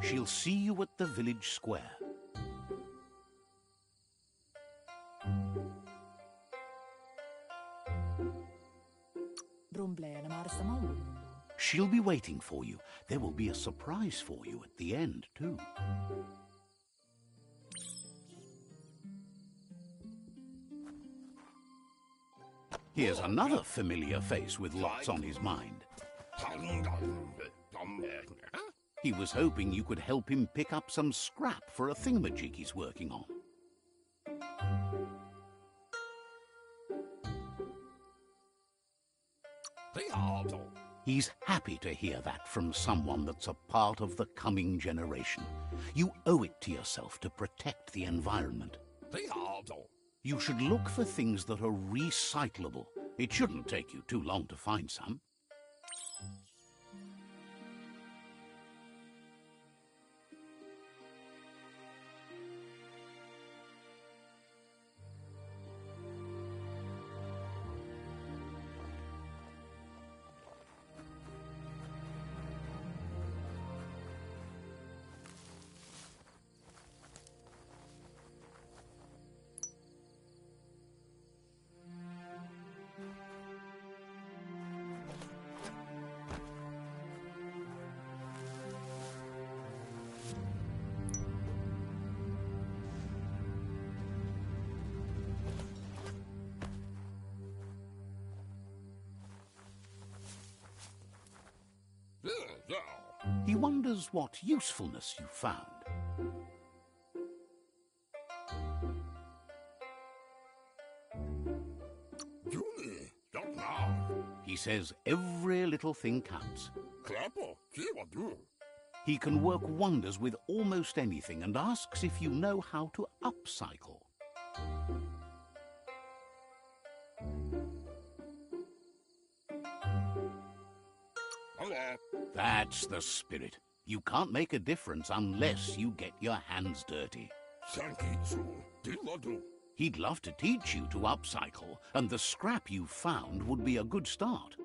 She'll see you at the village square. She'll be waiting for you. There will be a surprise for you at the end, too. Here's another familiar face with lots on his mind. He was hoping you could help him pick up some scrap for a thingamajig he's working on. He's happy to hear that from someone that's a part of the coming generation. You owe it to yourself to protect the environment. You should look for things that are recyclable. It shouldn't take you too long to find some. He wonders what usefulness you found. He says every little thing counts. He can work wonders with almost anything and asks if you know how to upcycle. That's the spirit. You can't make a difference unless you get your hands dirty. He'd love to teach you to upcycle, and the scrap you found would be a good start.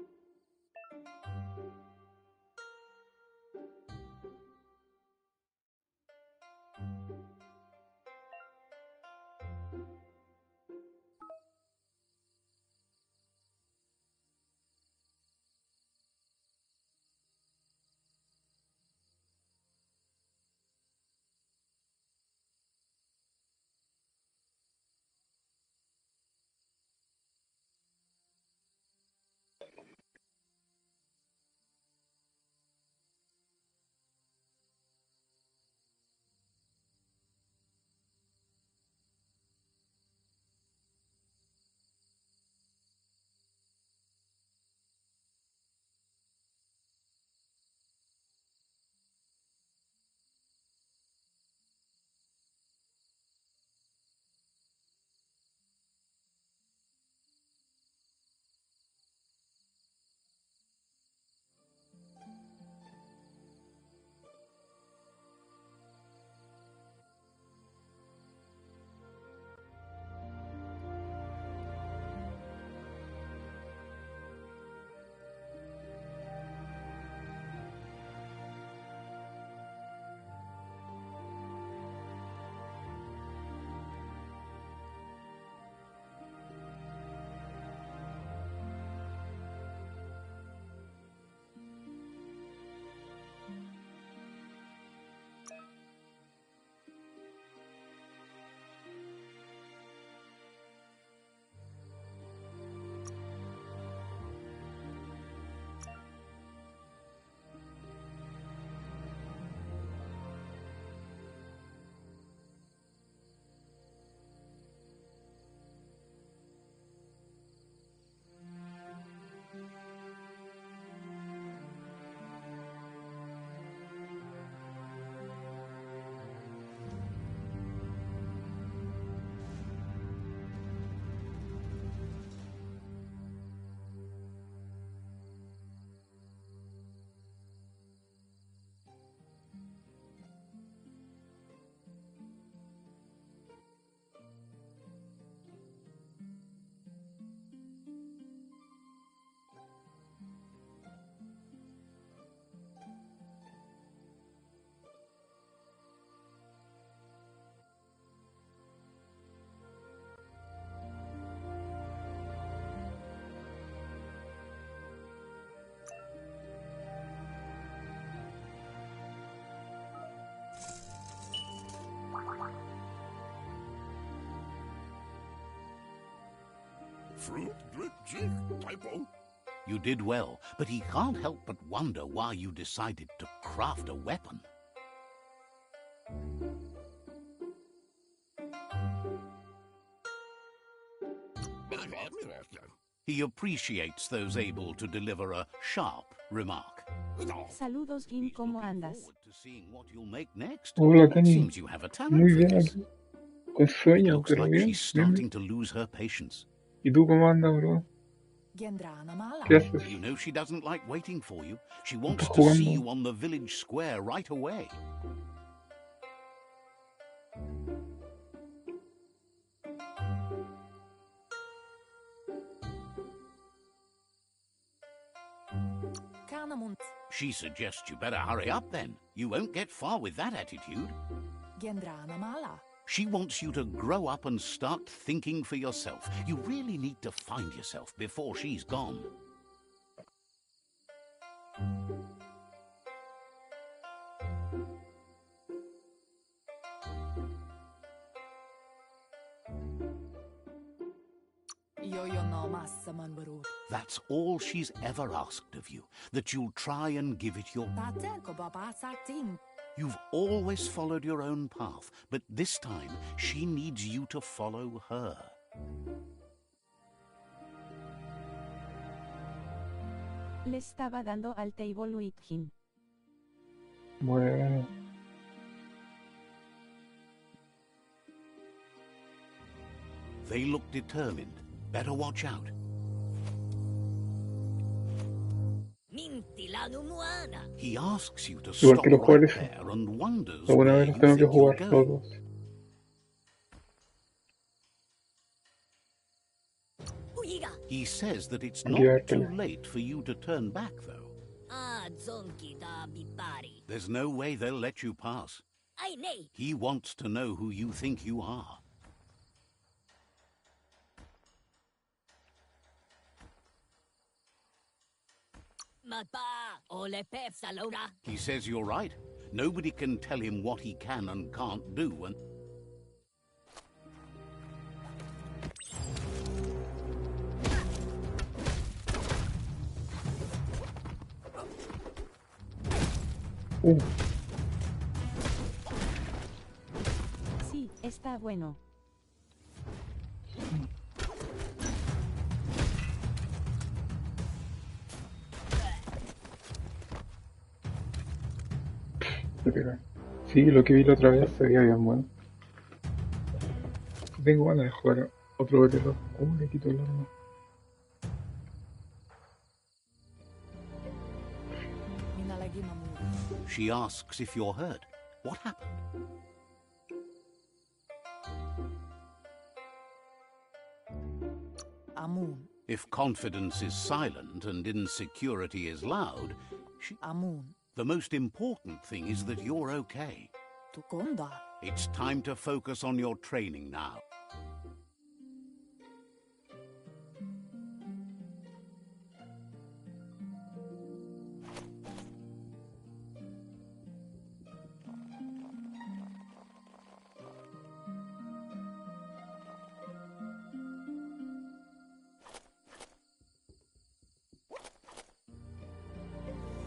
You did well, but he can't help but wonder why you decided to craft a weapon. He appreciates those able to deliver a sharp remark. Saludos, Gin, ¿cómo andas? Forward to seeing what you'll make next. Hola, It Tani. seems you have a talent Muy for bien, this. aquí. Con It sueño, looks pero like bien. she's starting to lose her patience. ¿Y tú cómo andas, bro? ¿Qué haces? You know she doesn't like waiting for you. She wants ¿Estás to see jugando? you on the village square right away. She suggests you better hurry up then. You won't get far with that attitude. She wants you to grow up and start thinking for yourself. You really need to find yourself before she's gone. That's all she's ever asked of you, that you'll try and give it your... You've always followed your own path, but this time she needs you to follow her. Le estaba dando al table with him. Bueno. They look determined. Better watch out. He asks you to Igual stop que los right jugadores. there and wonders Alguna where vez you los tengo que think you're jugar going. todos. He says that it's Aquí va a haber not too pelea. late for you to turn back, though. There's no way they'll let you pass. He wants to know who you think you are. He says you're right. Nobody can tell him what he can and can't do, and... Sí, está bueno. Se pega. Sí, lo que vi la otra vez se veía bien bueno. Tengo ganas de jugar otro BT2. Le quito el arma. She asks if you're hurt. What happened? If confidence is silent and insecurity is loud, the most important thing is that you're okay. It's time to focus on your training now.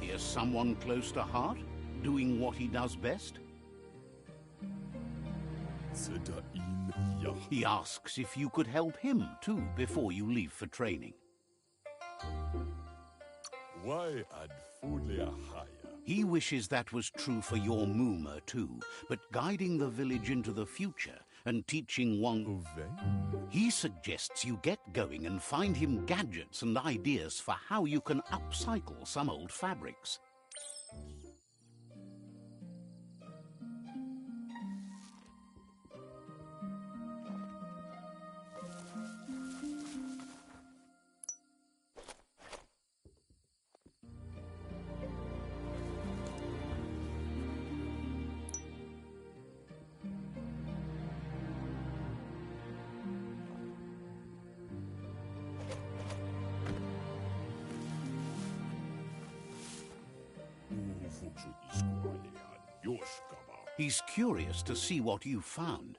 Is someone close to heart, doing what he does best? He asks if you could help him too before you leave for training. He wishes that was true for your Mooma too, but guiding the village into the future and teaching one... He suggests you get going and find him gadgets and ideas for how you can upcycle some old fabrics. He's curious to see what you found.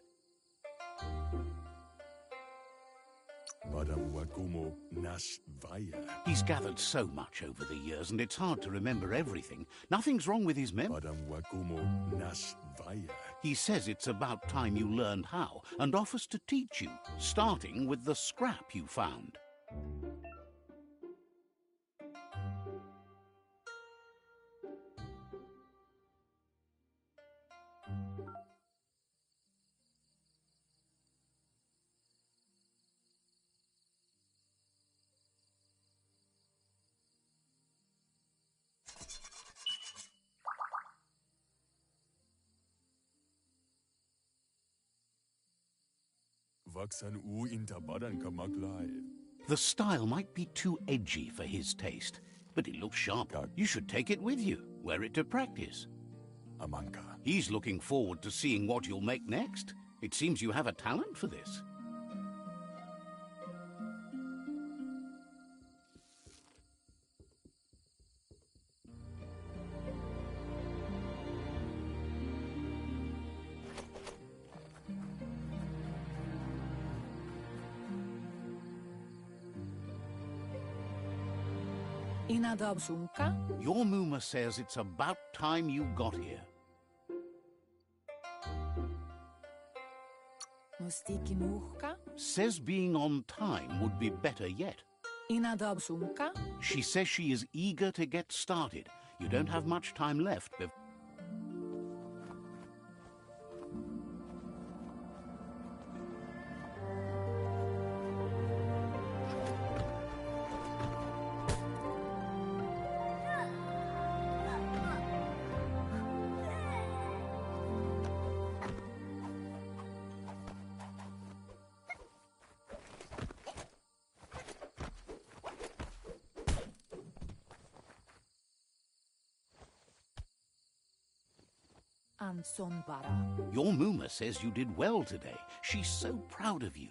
He's gathered so much over the years, and it's hard to remember everything. Nothing's wrong with his memory. He says it's about time you learned how, and offers to teach you, starting with the scrap you found. The style might be too edgy for his taste, but it looks sharp. You should take it with you, wear it to practice. He's looking forward to seeing what you'll make next. It seems you have a talent for this. Your Muma says it's about time you got here. Says being on time would be better yet. She says she is eager to get started. You don't have much time left before... Your Muma says you did well today. She's so proud of you.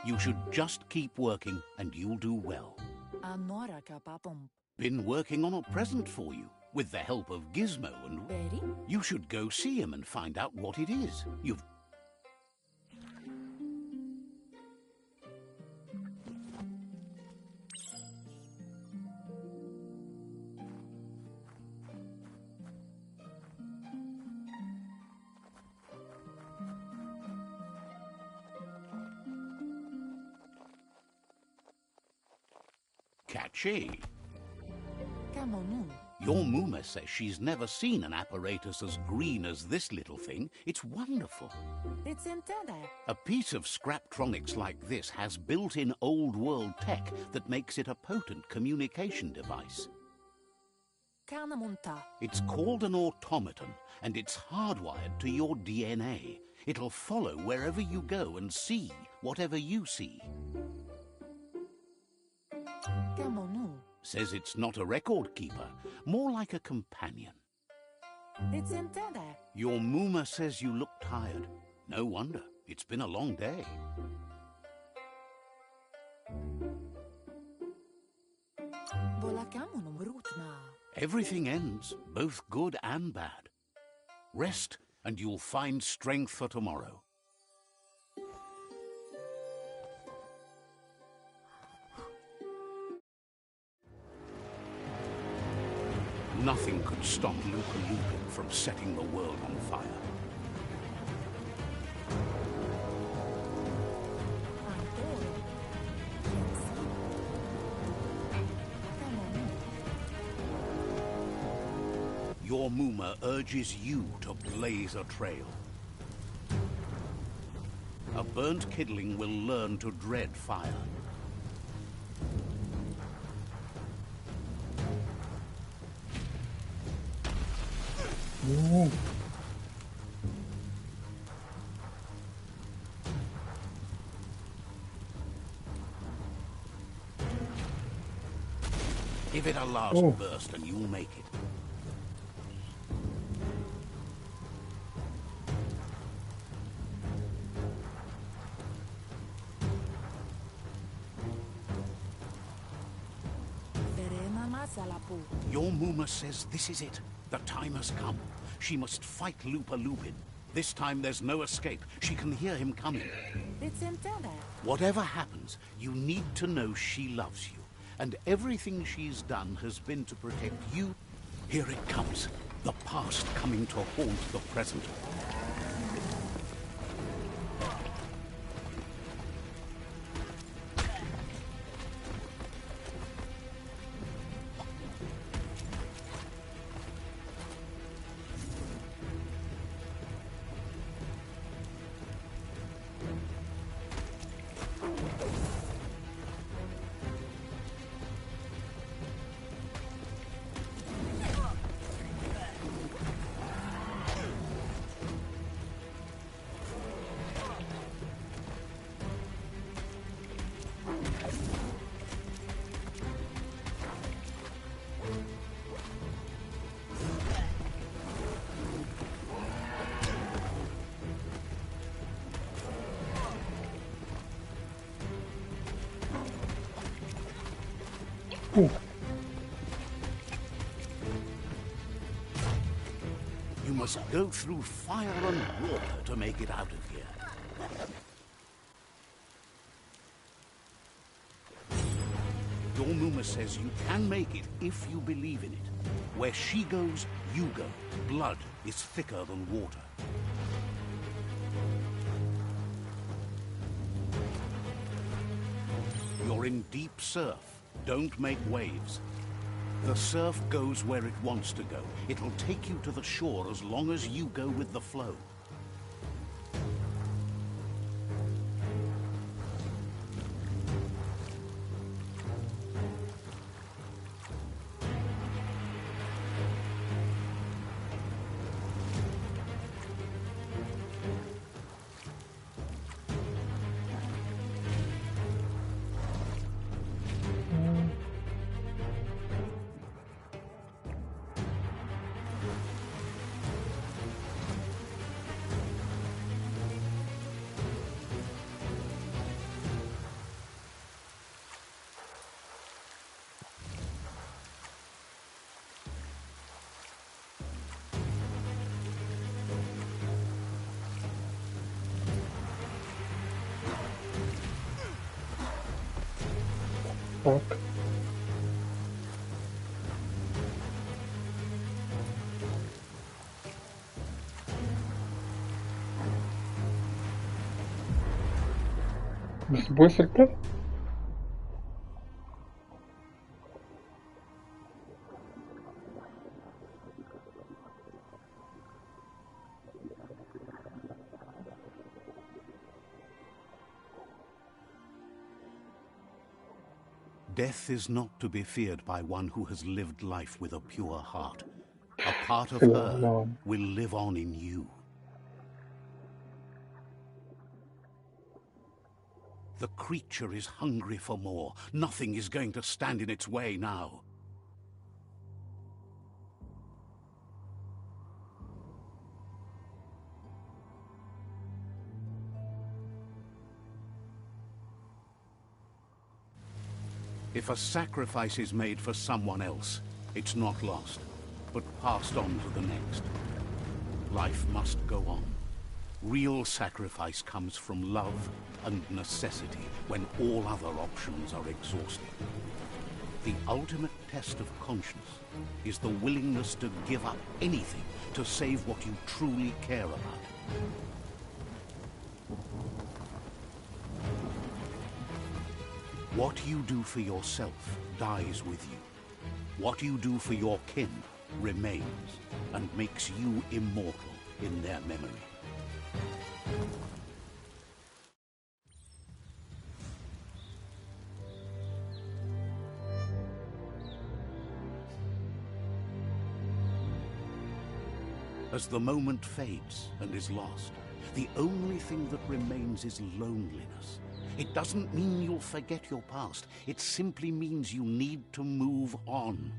You should just keep working and you'll do well. Been working on a present for you, with the help of Gizmo and... You should go see him and find out what it is. You've... Catchy. Your Muma says she's never seen an apparatus as green as this little thing. It's wonderful. A piece of Scraptronics like this has built-in old-world tech that makes it a potent communication device. It's called an automaton, and it's hardwired to your DNA. It'll follow wherever you go and see whatever you see. Says it's not a record keeper, more like a companion. Your Muma says you look tired. No wonder. It's been a long day. Everything ends, both good and bad. Rest, and you'll find strength for tomorrow. Nothing could stop Luka Lupin from setting the world on fire. Your Muma urges you to blaze a trail. A burnt kidling will learn to dread fire. Ooh. Give it a last burst and you'll make it. Your Muma says this is it. The time has come. She must fight Lupa Lupin. This time there's no escape. She can hear him coming. Whatever happens, you need to know she loves you. And everything she's done has been to protect you. Here it comes. The past coming to haunt the present. You must go through fire and water to make it out of here. Your Muma says you can make it if you believe in it. Where she goes, you go. Blood is thicker than water. You're in deep surf. Don't make waves. The surf goes where it wants to go. It'll take you to the shore as long as you go with the flow. Fuck. ¿No se puede saltar? Death is not to be feared by one who has lived life with a pure heart. A part of Se her lo- will live on in you. The creature is hungry for more. Nothing is going to stand in its way now. If a sacrifice is made for someone else, it's not lost, but passed on to the next. Life must go on. Real sacrifice comes from love and necessity when all other options are exhausted. The ultimate test of conscience is the willingness to give up anything to save what you truly care about. What you do for yourself dies with you. What you do for your kin remains and makes you immortal in their memory. As the moment fades and is lost, the only thing that remains is loneliness. It doesn't mean you'll forget your past. It simply means you need to move on.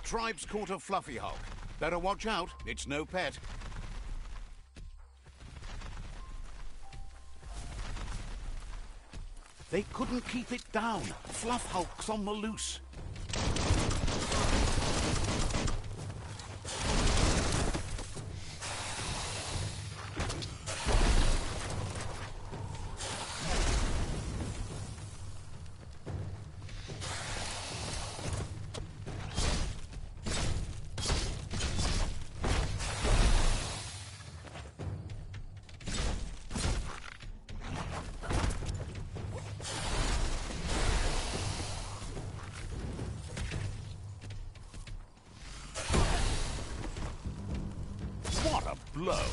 tribe's caught a fluffy hulk. Better watch out, it's no pet. They couldn't keep it down. Fluff hulk's on the loose. What a blow!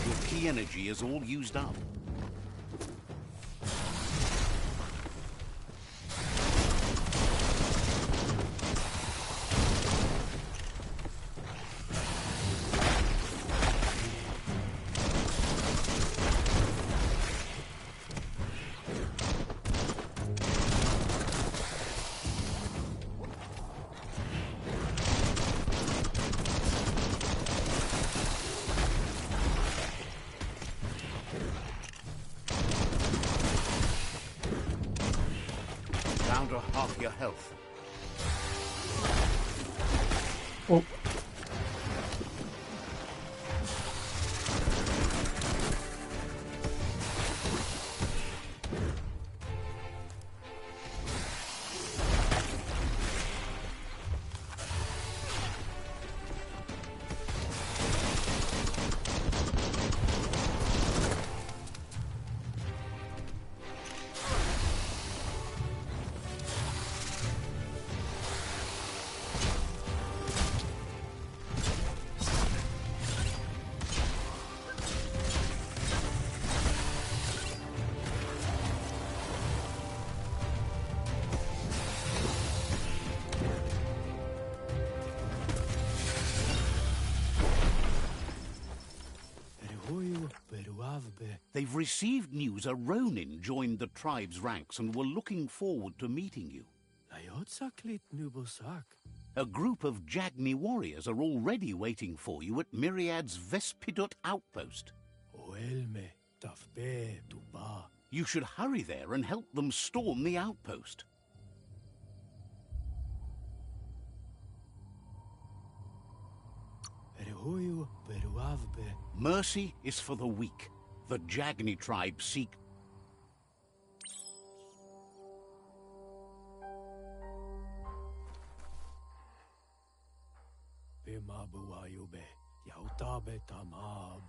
Your key energy is all used up. Down to half your health. Oh. They've received news a Ronin joined the tribe's ranks and were looking forward to meeting you. A group of Jagni warriors are already waiting for you at Myriad's Vespidut outpost. You should hurry there and help them storm the outpost. Mercy is for the weak. The Jagni tribe seek... Bimabuayube, Yautabe Tamab.